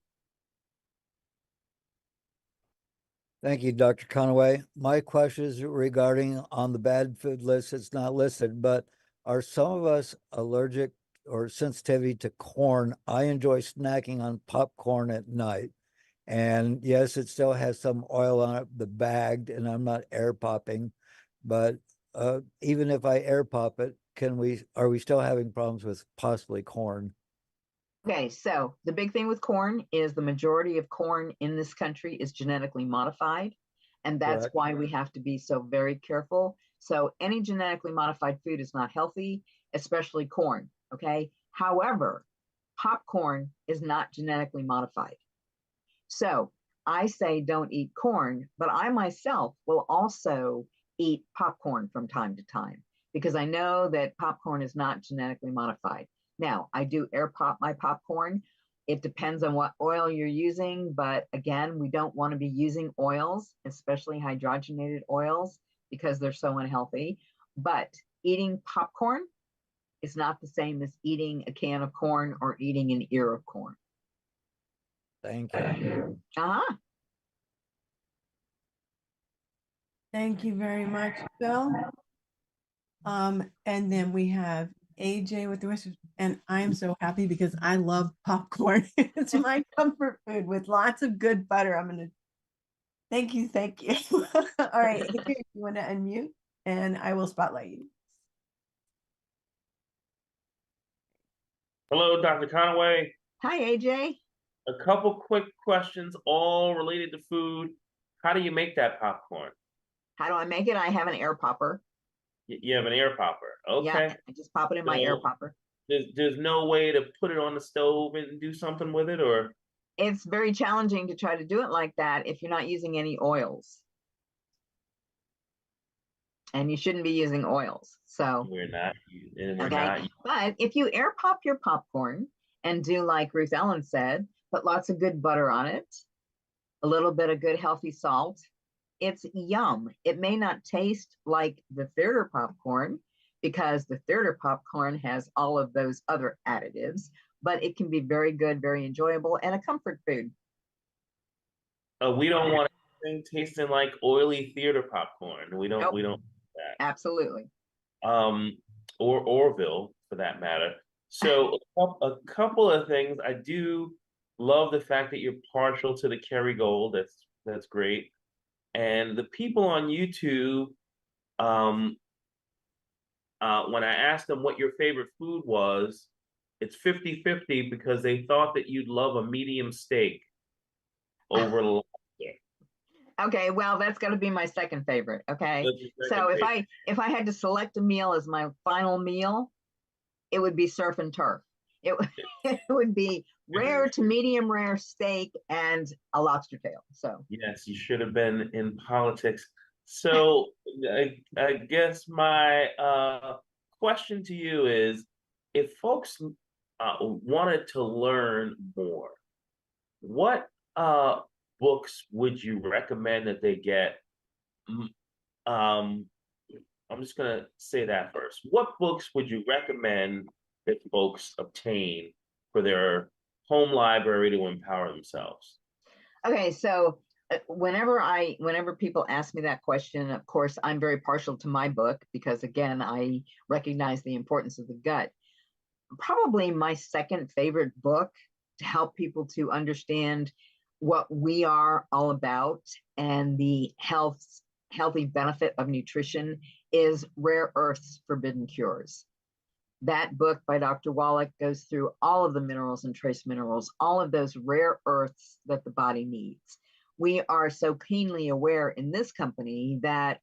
Thank you, Dr. Conaway. My question is regarding on the bad food list. It's not listed, but are some of us allergic or sensitivity to corn? I enjoy snacking on popcorn at night. And yes, it still has some oil on it, the bagged, and I'm not air popping. But even if I air pop it, are we still having problems with possibly corn? Okay, so the big thing with corn is the majority of corn in this country is genetically modified. And that's Correct. why we have to be so very careful. So any genetically modified food is not healthy, especially corn, okay? However, popcorn is not genetically modified. So I say don't eat corn, but I myself will also eat popcorn from time to time because I know that popcorn is not genetically modified. Now, I do air pop my popcorn. It depends on what oil you're using, but again, we don't want to be using oils, especially hydrogenated oils, because they're so unhealthy. But eating popcorn is not the same as eating a can of corn or eating an ear of corn. Thank you. Uh-huh. Thank you very much, Bill. And then we have AJ with the wishes, and I'm so happy because I love popcorn. It's my comfort food with lots of good butter. Thank you. All right, AJ, if you want to unmute, and I will spotlight you. Hello, Dr. Conaway. Hi, AJ. A couple quick questions, all related to food. How do you make that popcorn? How do I make it? I have an air popper. You have an air popper. Okay. Yeah, I just pop it in my air popper. There's no way to put it on the stove and do something with it, or? It's very challenging to try to do it like that if you're not using any oils. And you shouldn't be using oils. So We're not. But if you air pop your popcorn and do like Ruth Ellen said, put lots of good butter on it, a little bit of good healthy salt, it's yum. It may not taste like the theater popcorn because the theater popcorn has all of those other additives, but it can be very good, very enjoyable, and a comfort food. We don't want anything tasting like oily theater popcorn. We don't. Nope. We don't do that. Absolutely. Or Orville for that matter. So a couple of things. I do love the fact that you're partial to the Kerrygold. That's great. And the people on YouTube, when I asked them what your favorite food was, it's 50-50 because they thought that you'd love a medium steak over lobster. Okay, well, that's got to be my second favorite. Okay, so if I had to select a meal as my final meal, it would be surf and turf. It would be rare to medium rare steak and a lobster tail. So yes, you should have been in politics. So I guess my question to you is, if folks wanted to learn more, what books would you recommend that they get? I'm just gonna say that first. What books would you recommend that folks obtain for their home library to empower themselves? Okay, so whenever people ask me that question, of course, I'm very partial to my book because, again, I recognize the importance of the gut. Probably my second favorite book to help people to understand what we are all about and the healthy benefit of nutrition is Rare Earths Forbidden Cures. That book by Dr. Wallach goes through all of the minerals and trace minerals, all of those rare earths that the body needs. We are so keenly aware in this company that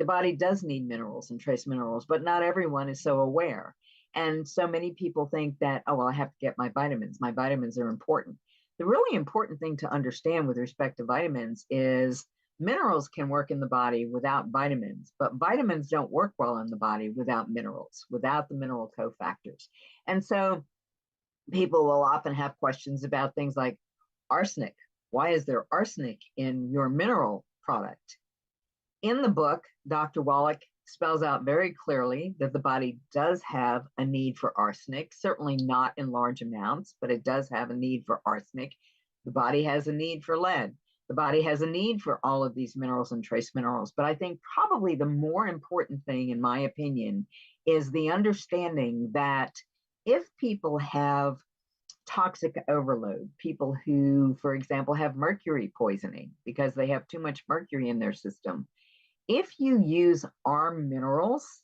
the body does need minerals and trace minerals, but not everyone is so aware. And so many people think that, oh, well, I have to get my vitamins. My vitamins are important. The really important thing to understand with respect to vitamins is minerals can work in the body without vitamins, but vitamins don't work well in the body without minerals, without the mineral cofactors. And so people will often have questions about things like arsenic. Why is there arsenic in your mineral product? In the book, Dr. Wallach spells out very clearly that the body does have a need for arsenic, certainly not in large amounts, but it does have a need for arsenic. The body has a need for lead. The body has a need for all of these minerals and trace minerals. But I think probably the more important thing, in my opinion, is the understanding that if people have toxic overload, people who, for example, have mercury poisoning because they have too much mercury in their system, if you use our minerals,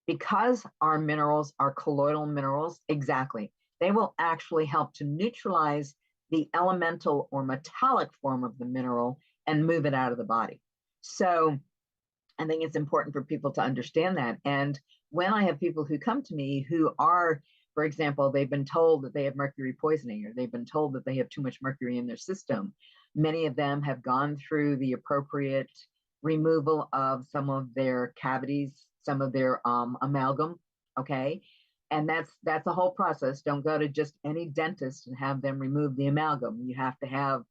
because our minerals are colloidal minerals, exactly, they will actually help to neutralize the elemental or metallic form of the mineral and move it out of the body. So I think it's important for people to understand that. And when I have people who come to me who are, for example, they've been told that they have mercury poisoning, or they've been told that they have too much mercury in their system, many of them have gone through the appropriate removal of some of their cavities, some of their amalgam, okay? And that's a whole process. Don't go to just any dentist and have them remove the amalgam. You have to have,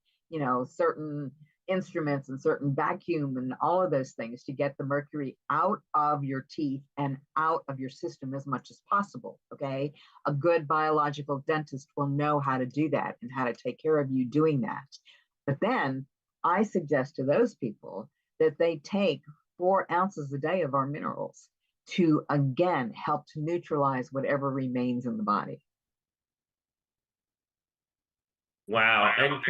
certain instruments and certain vacuum and all of those things to get the mercury out of your teeth and out of your system as much as possible, okay? A good biological dentist will know how to do that and how to take care of you doing that. But then I suggest to those people that they take 4 ounces a day of our minerals to, again, help to neutralize whatever remains in the body. Wow. And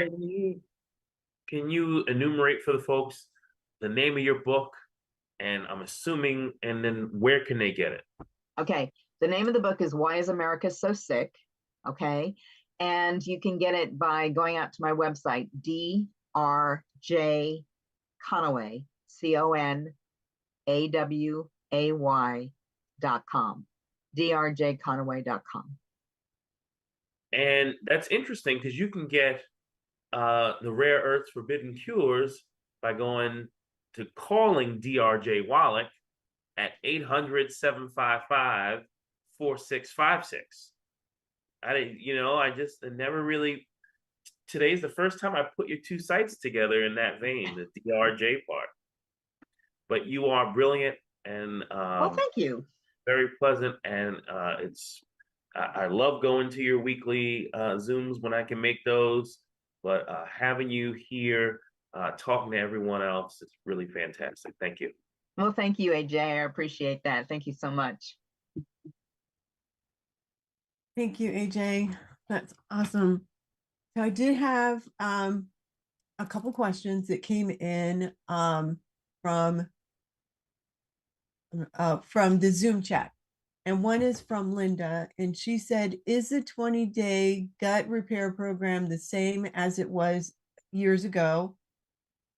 can you enumerate for the folks the name of your book, and I'm assuming, and then where can they get it? Okay. The name of the book is Why is America So Sick? Okay. And you can get it by going out to my website, DRJ Conaway, CONAWAY.com, drjconaway.com. And that's interesting because you can get the Rare Earths Forbidden Cures by calling DRJ Wallach at 800-755-4656. I never really, today's the first time I put your 2 sites together in that vein, the DRJ part. But you are brilliant, and well, thank you. very pleasant, and I love going to your weekly Zooms when I can make those. But having you here, talking to everyone else, it's really fantastic. Thank you. Well, thank you, AJ. I appreciate that. Thank you so much. Thank you, AJ. That's awesome. So I did have a couple questions that came in from the Zoom chat. And one is from Linda, and she said, is the 20-day gut repair program the same as it was years ago?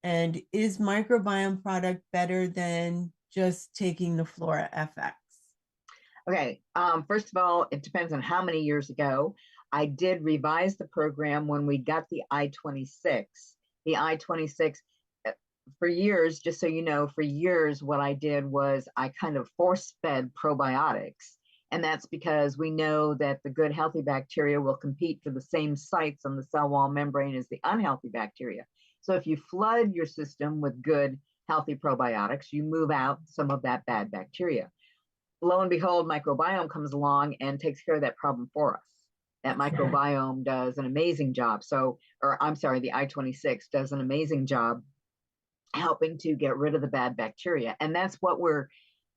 And is microbiome product better than just taking the Flora FX? Okay, first of all, it depends on how many years ago. I did revise the program when we got the I-26. The I-26, for years, just so you know, for years, what I did was I kind of force-fed probiotics. And that's because we know that the good healthy bacteria will compete for the same sites on the cell wall membrane as the unhealthy bacteria. So if you flood your system with good healthy probiotics, you move out some of that bad bacteria. Lo and behold, microbiome comes along and takes care of that problem for us. That microbiome does an amazing job. The I-26 does an amazing job helping to get rid of the bad bacteria. And that's what we're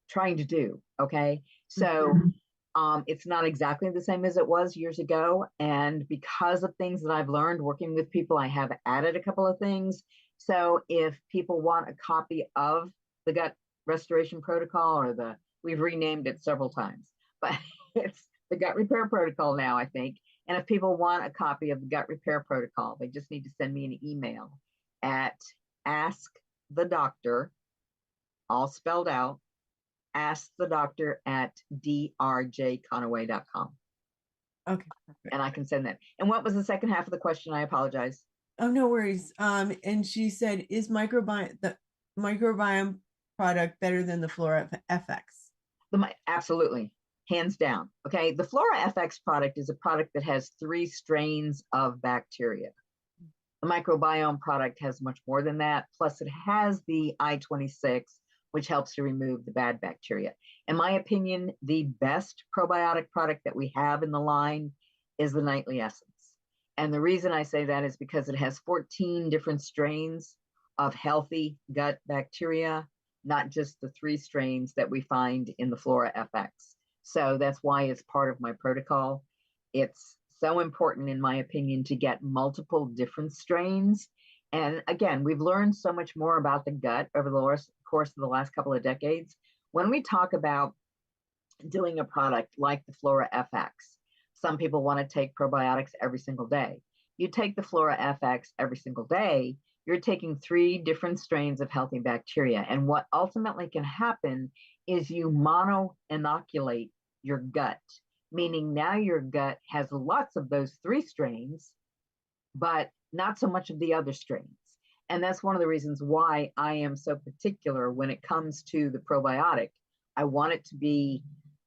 trying to do, okay? So it's not exactly the same as it was years ago. And because of things that I've learned working with people, I have added a couple of things. So if people want a copy of the gut restoration protocol, or we've renamed it several times, but it's the gut repair protocol now, I think. And if people want a copy of the gut repair protocol, they just need to send me an email at AskTheDoctor, all spelled out, AskTheDoctor at drjconaway.com. Okay. And I can send that. And what was the second half of the question? I apologize. Oh, no worries. And she said, is the microbiome product better than the Flora FX? Absolutely, hands down. Okay, the Flora FX product is a product that has 3 strains of bacteria. The microbiome product has much more than that. Plus, it has the I-26, which helps to remove the bad bacteria. In my opinion, the best probiotic product that we have in the line is the Nightly Essence. And the reason I say that is because it has 14 different strains of healthy gut bacteria, not just the 3 strains that we find in the Flora FX. So that's why it's part of my protocol. It's so important, in my opinion, to get multiple different strains. And again, we've learned so much more about the gut over the course of the last couple of decades. When we talk about doing a product like the Flora FX, some people want to take probiotics every single day. You take the Flora FX every single day, you're taking 3 different strains of healthy bacteria. And what ultimately can happen is you mono-inoculate your gut, meaning now your gut has lots of those 3 strains, but not so much of the other strains. And that's one of the reasons why I am so particular when it comes to the probiotic. I want it to be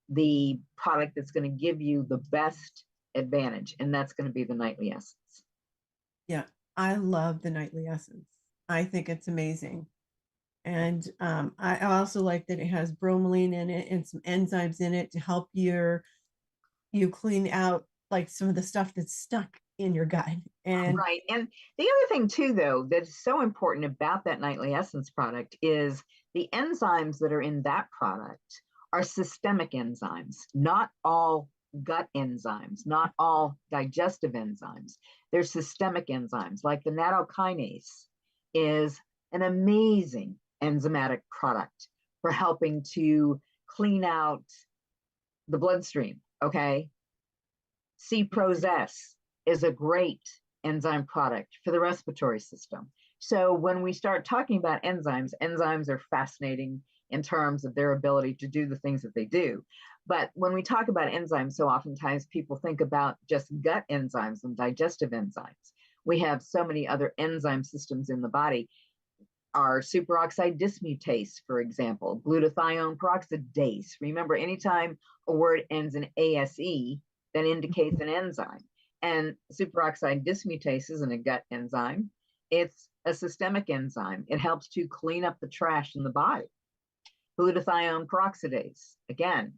the product that's going to give you the best advantage, and that's going to be the Nightly Essence. Yeah, I love the Nightly Essence. I think it's amazing. And I also like that it has bromelain in it and some enzymes in it to help you clean out like some of the stuff that's stuck in your gut. And right. And the other thing too, though, that's so important about that Nightly Essence product is the enzymes that are in that product are systemic enzymes, not all gut enzymes, not all digestive enzymes. They're systemic enzymes, like the nattokinase is an amazing enzymatic product for helping to clean out the bloodstream, okay? CFNC is a great enzyme product for the respiratory system. So when we start talking about enzymes, enzymes are fascinating in terms of their ability to do the things that they do. But when we talk about enzymes, so oftentimes people think about just gut enzymes and digestive enzymes. We have so many other enzyme systems in the body. Our superoxide dismutase, for example, glutathione peroxidase. Remember, anytime a word ends in ASE, that indicates an enzyme. And superoxide dismutase isn't a gut enzyme. It's a systemic enzyme. It helps to clean up the trash in the body. Glutathione peroxidase, again,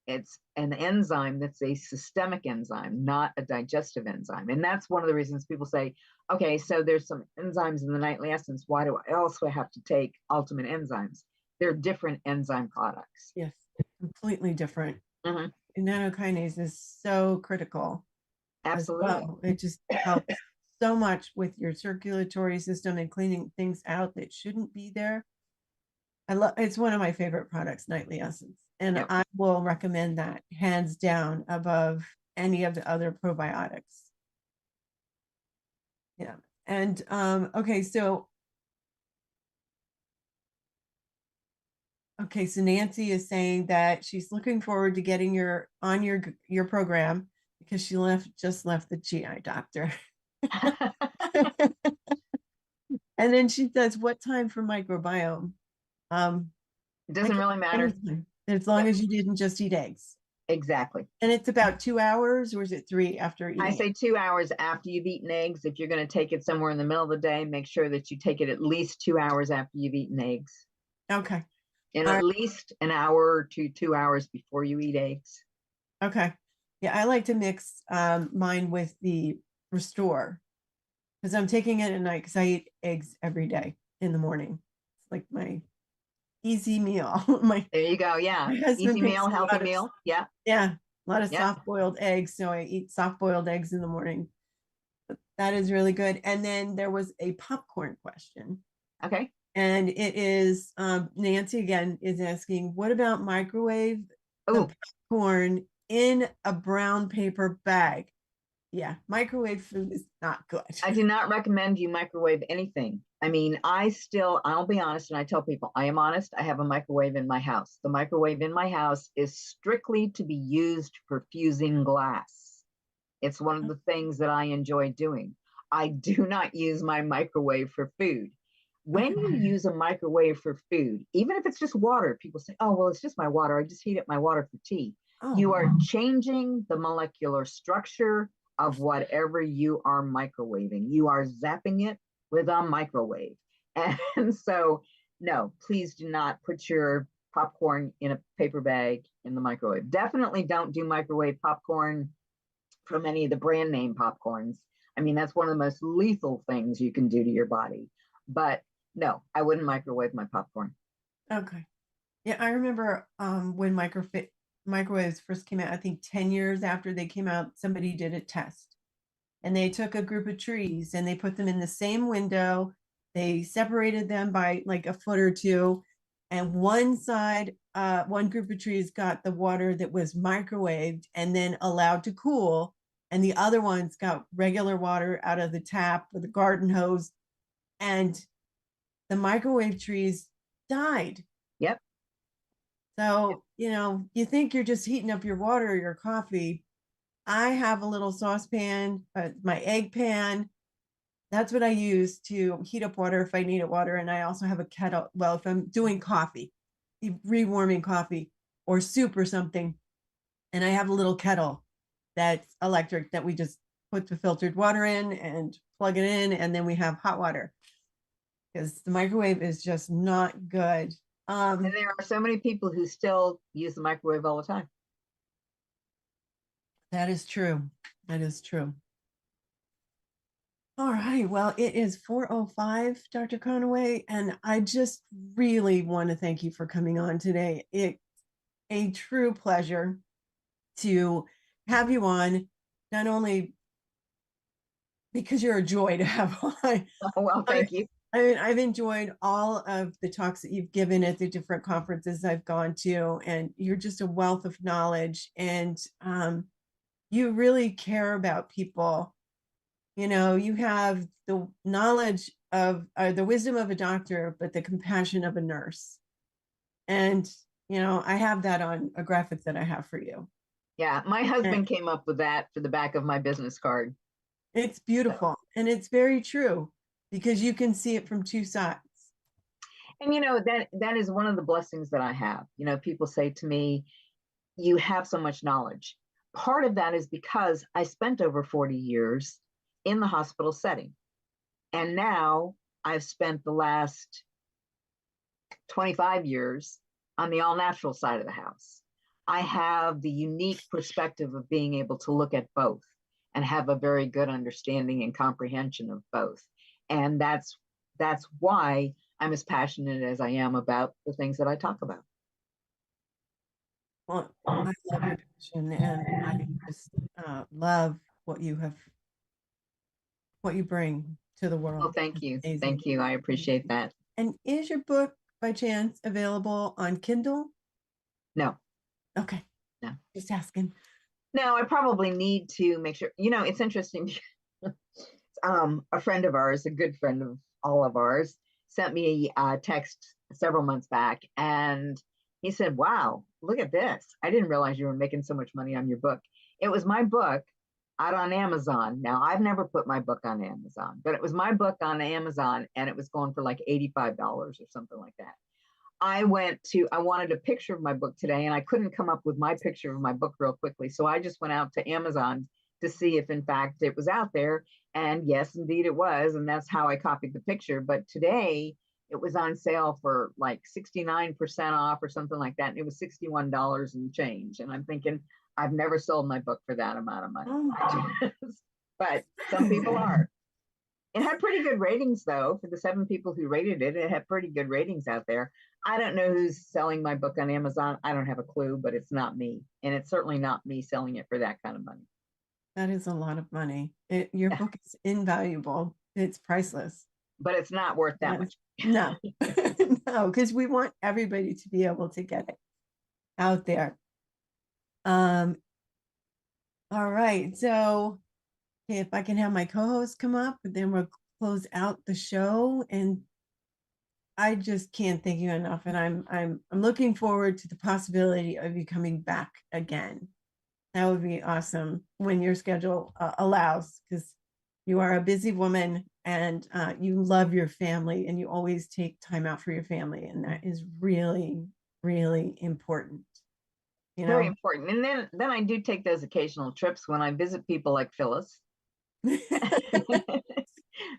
It's an enzyme that's a systemic enzyme, not a digestive enzyme. And that's one of the reasons people say, okay, so there's some enzymes in the nightly essence. Why do I also have to take ultimate enzymes? They're different enzyme products. Yes, completely different. Mhm. And nanokinase is so critical as Absolutely. well. It just helps so much with your circulatory system and cleaning things out that shouldn't be there. I love it's one of my favorite products, Nightly Essence. And Yep. I will recommend that hands down above any of the other probiotics. Yeah. And okay, so Nancy is saying that she's looking forward to getting your program because she just left the GI doctor. And then she says, what time for microbiome? It doesn't really matter. Anytime, as long as you didn't just eat eggs. Exactly. And it's about 2 hours, or is it 3 after eating? I say 2 hours after you've eaten eggs. If you're going to take it somewhere in the middle of the day, make sure that you take it at least 2 hours after you've eaten eggs. Okay. And at least an hour to 2 hours before you eat eggs. Okay. Yeah, I like to mix mine with the Restore because I'm taking it at night because I eat eggs every day in the morning. It's like my easy meal. There you go. Yeah. Easy meal, healthy meal. Yeah. Yeah. A lot of Yep. soft-boiled eggs. So I eat soft-boiled eggs in the morning. But that is really good. And then there was a popcorn question. Okay. And it is Nancy again is asking, what about microwave the popcorn in a brown paper bag? Yeah, microwave food is not good. I do not recommend you microwave anything. I mean, I'll be honest, and I tell people, I am honest, I have a microwave in my house. The microwave in my house is strictly to be used for fusing glass. It's one of the things that I enjoy doing. I do not use my microwave for food. When you use a microwave for food, even if it's just water, people say, oh, well, it's just my water. I just heat up my water for tea. Oh. You are changing the molecular structure of whatever you are microwaving. You are zapping it with a microwave. And so, no, please do not put your popcorn in a paper bag in the microwave. Definitely don't do microwave popcorn from any of the brand name popcorns. I mean, that's one of the most lethal things you can do to your body. But no, I wouldn't microwave my popcorn. Okay. Yeah, I remember when microwaves first came out, I think 10 years after they came out, somebody did a test. And they took a group of trees and they put them in the same window. They separated them by like a foot or two. And one group of trees got the water that was microwaved and then allowed to cool. And the other ones got regular water out of the tap with a garden hose. And the microwave trees died. Yep. So, you think you're just heating up your water or your coffee. I have a little saucepan, my egg pan. That's what I use to heat up water if I need it water. And I also have a kettle. Well, if I'm doing coffee, rewarming coffee or soup or something, and I have a little kettle that's electric that we just put the filtered water in and plug it in, and then we have hot water. Because the microwave is just not good. And there are so many people who still use the microwave all the time. That is true. That is true. All right. Well, it is 4:05, Dr. Conaway, and I just really want to thank you for coming on today. It's a true pleasure to have you on, not only because you're a joy to have on. Well, thank you. I mean, I've enjoyed all of the talks that you've given at the different conferences I've gone to, and you're just a wealth of knowledge, and you really care about people. You have the knowledge of the wisdom of a doctor, but the compassion of a nurse. And, I have that on a graphic that I have for you. Yeah, my husband came up with that for the back of my business card. It's beautiful, and it's very true because you can see it from two sides. And that is one of the blessings that I have. People say to me, you have so much knowledge. Part of that is because I spent over 40 years in the hospital setting. And now I've spent the last 25 years on the all natural side of the house. I have the unique perspective of being able to look at both and have a very good understanding and comprehension of both. And that's why I'm as passionate as I am about the things that I talk about. Well, I love your passion, and I just love what you bring to the world. Well, thank It's you. amazing. Thank you. I appreciate that. And is your book by chance available on Kindle? No, Okay. No. Just asking. no, I probably need to make sure, it's interesting. A friend of ours, a good friend of all of ours, sent me a text several months back, and he said, wow, look at this. I didn't realize you were making so much money on your book. It was my book out on Amazon. Now, I've never put my book on Amazon, but it was my book on Amazon, and it was going for like $85 or something like that. I wanted a picture of my book today, and I couldn't come up with my picture of my book real quickly. So I just went out to Amazon to see if in fact it was out there. And yes, indeed it was. And that's how I copied the picture. But today it was on sale for like 69% off or something like that. And it was $61 and change. And I'm thinking, I've never sold my book for that amount of money. Oh. But some people are. It had pretty good ratings, though. For the 7 people who rated it, it had pretty good ratings out there. I don't know who's selling my book on Amazon. I don't have a clue, but it's not me. And it's certainly not me selling it for that kind of money. That is a lot of money. Your book is invaluable. It's priceless. But it's not worth that much. No, no, because we want everybody to be able to get it out there. All right. So if I can have my co-host come up, then we'll close out the show. And I just can't thank you enough. And I'm looking forward to the possibility of you coming back again. That would be awesome when your schedule allows, because you are a busy woman, and you love your family, and you always take time out for your family. And that is really, really important. Very important. And then I do take those occasional trips when I visit people like Phyllis. We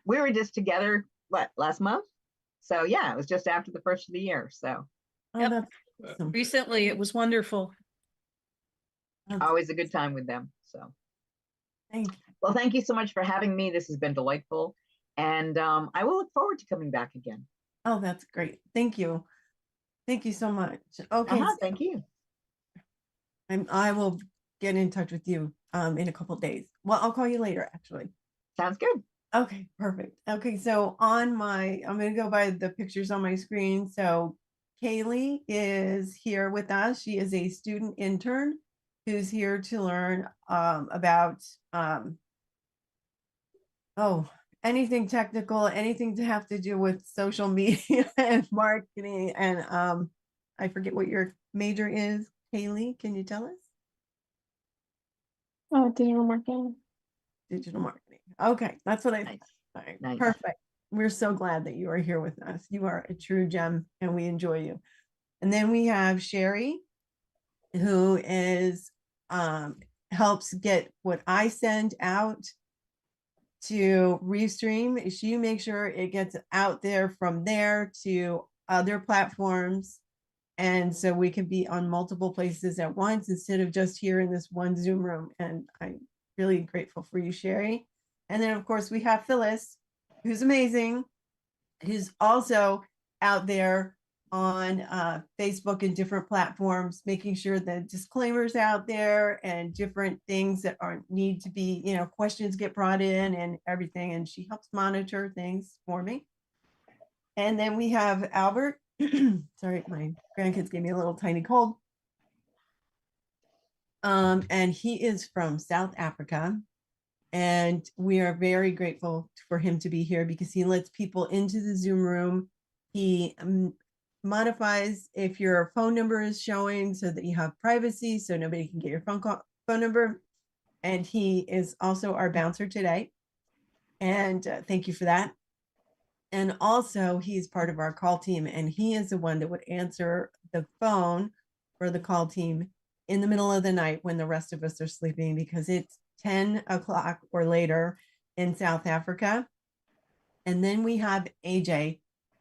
were just together, last month? So yeah, it was just after the first of the year. So that's awesome. Recently, it was wonderful. Always a good time with them. So Thank you. Well, thank you so much for having me. This has been delightful. And I will look forward to coming back again. Oh, that's great. Thank you. Thank you so much. Okay. Thank you. I will get in touch with you in a couple of days. Well, I'll call you later, actually. Sounds good. Okay, perfect. Okay, so I'm going to go by the pictures on my screen. So Kaylee is here with us. She is a student intern who's here to learn about anything technical, anything to have to do with social media and marketing. And I forget what your major is. Kaylee, can you tell us? Oh, digital marketing. Digital marketing. Okay, that's what I Nice. All right, Nice. perfect. We're so glad that you are here with us. You are a true gem, and we enjoy you. And then we have Sherry, who is helps get what I send out to Restream. She makes sure it gets out there from there to other platforms. And so we can be on multiple places at once instead of just here in this one Zoom room. And I'm really grateful for you, Sherry. And then, of course, we have Phyllis, who's amazing, who's also out there on Facebook and different platforms, making sure that disclaimers out there and different things that need to be, questions get brought in and everything. And she helps monitor things for me. And then we have Albert. Sorry, my grandkids gave me a little tiny cold. And he is from South Africa. And we are very grateful for him to be here because he lets people into the Zoom room. He modifies if your phone number is showing so that you have privacy, so nobody can get your phone number. And he is also our bouncer today. And thank you for that. And also he's part of our call team, and he is the one that would answer the phone for the call team in the middle of the night when the rest of us are sleeping, because it's 10 o'clock or later in South Africa. And then we have AJ,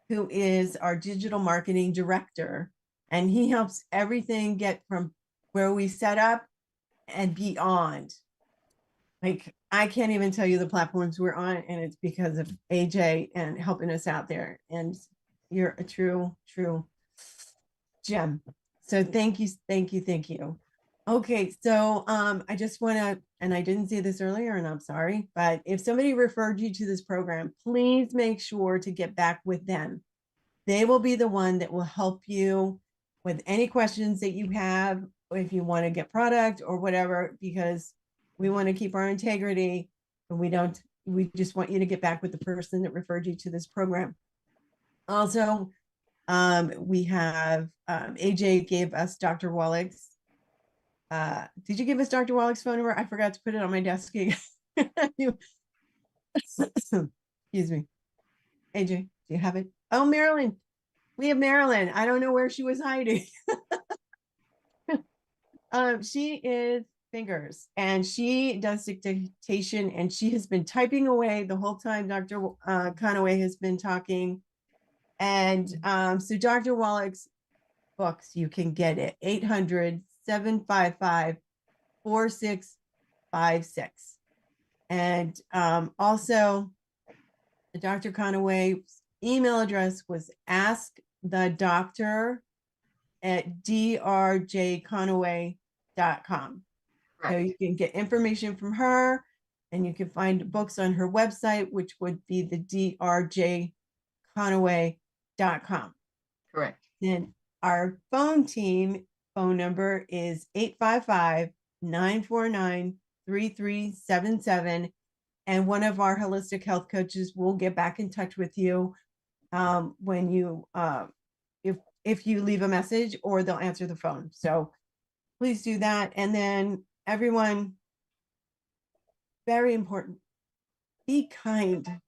who is our digital marketing director, and he helps everything get from where we set up and beyond. Like, I can't even tell you the platforms we're on, and it's because of AJ and helping us out there. And you're a true gem. So thank you, thank you, thank you. Okay, so I just want to, and I didn't say this earlier, and I'm sorry, but if somebody referred you to this program, please make sure to get back with them. They will be the one that will help you with any questions that you have, or if you want to get product or whatever, because we want to keep our integrity, and we just want you to get back with the person that referred you to this program. Also, we have AJ gave us Dr. Wallach's. Did you give us Dr. Wallach's phone number? I forgot to put it on my desk. Excuse me. AJ, do you have it? Oh, Marilyn. We have Marilyn. I don't know where she was hiding. She is fingers, and she does dictation, and she has been typing away the whole time Dr. Conaway has been talking. And so Dr. Wallach's books, you can get it 800-755-4656. And also Dr. Conaway's email address was AskTheDoctor@drjconaway.com. So you can get information from her, and you can find books on her website, which would be the drjconaway.com. Correct. Then our phone team phone number is 855-949-3377. And one of our holistic health coaches will get back in touch with you when you, if you leave a message, or they'll answer the phone. So please do that. And then everyone, very important, be kind.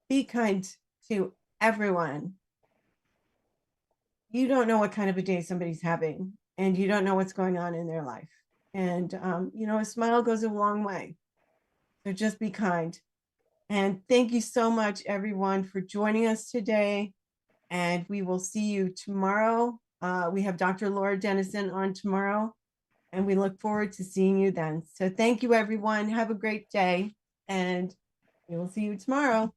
Be kind to everyone. You don't know what kind of a day somebody's having, and you don't know what's going on in their life. And, a smile goes a long way. So just be kind. And thank you so much, everyone, for joining us today. And we will see you tomorrow. We have Dr. Laura Dennison on tomorrow, and we look forward to seeing you then. So thank you, everyone. Have a great day, and we will see you tomorrow.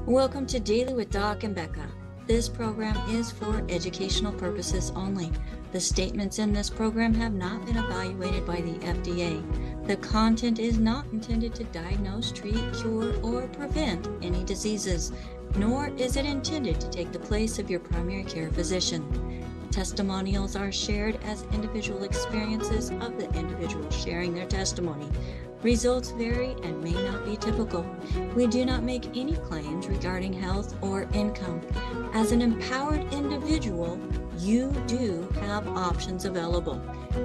Welcome to Daily with Doc and Becca. This program is for educational purposes only. The statements in this program have not been evaluated by the FDA. The content is not intended to diagnose, treat, cure, or prevent any diseases, nor is it intended to take the place of your primary care physician. Testimonials are shared as individual experiences of the individual sharing their testimony. Results vary and may not be typical. We do not make any claims regarding health or income. As an empowered individual, you do have options available.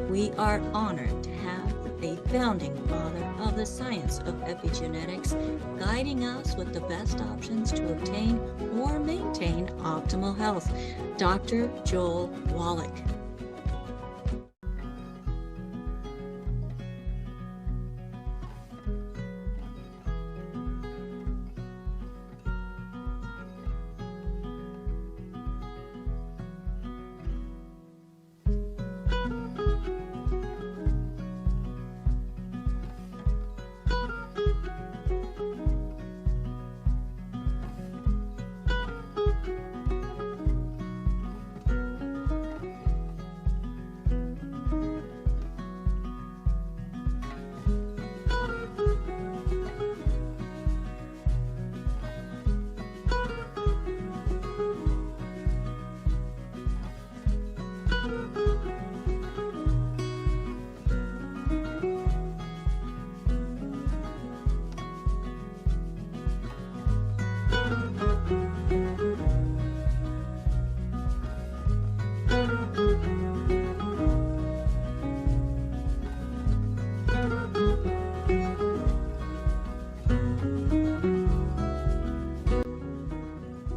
We are honored to have a founding father of the science of epigenetics guiding us with the best options to obtain or maintain optimal health, Dr. Joel Wallach.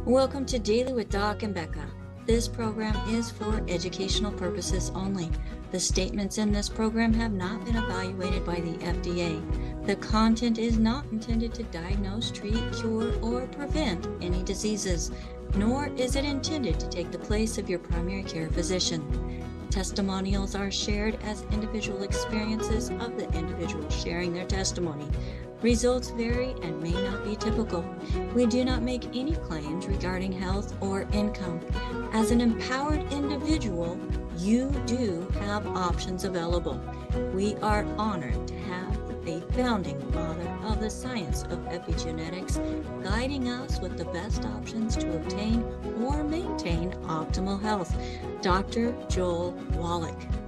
Welcome to Daily with Doc and Becca. This program is for educational purposes only. The statements in this program have not been evaluated by the FDA. The content is not intended to diagnose, treat, cure, or prevent any diseases, nor is it intended to take the place of your primary care physician. Testimonials are shared as individual experiences of the individual sharing their testimony. Results vary and may not be typical. We do not make any claims regarding health or income. As an empowered individual, you do have options available. We are honored to have a founding father of the science of epigenetics guiding us with the best options to obtain or maintain optimal health, Dr. Joel Wallach.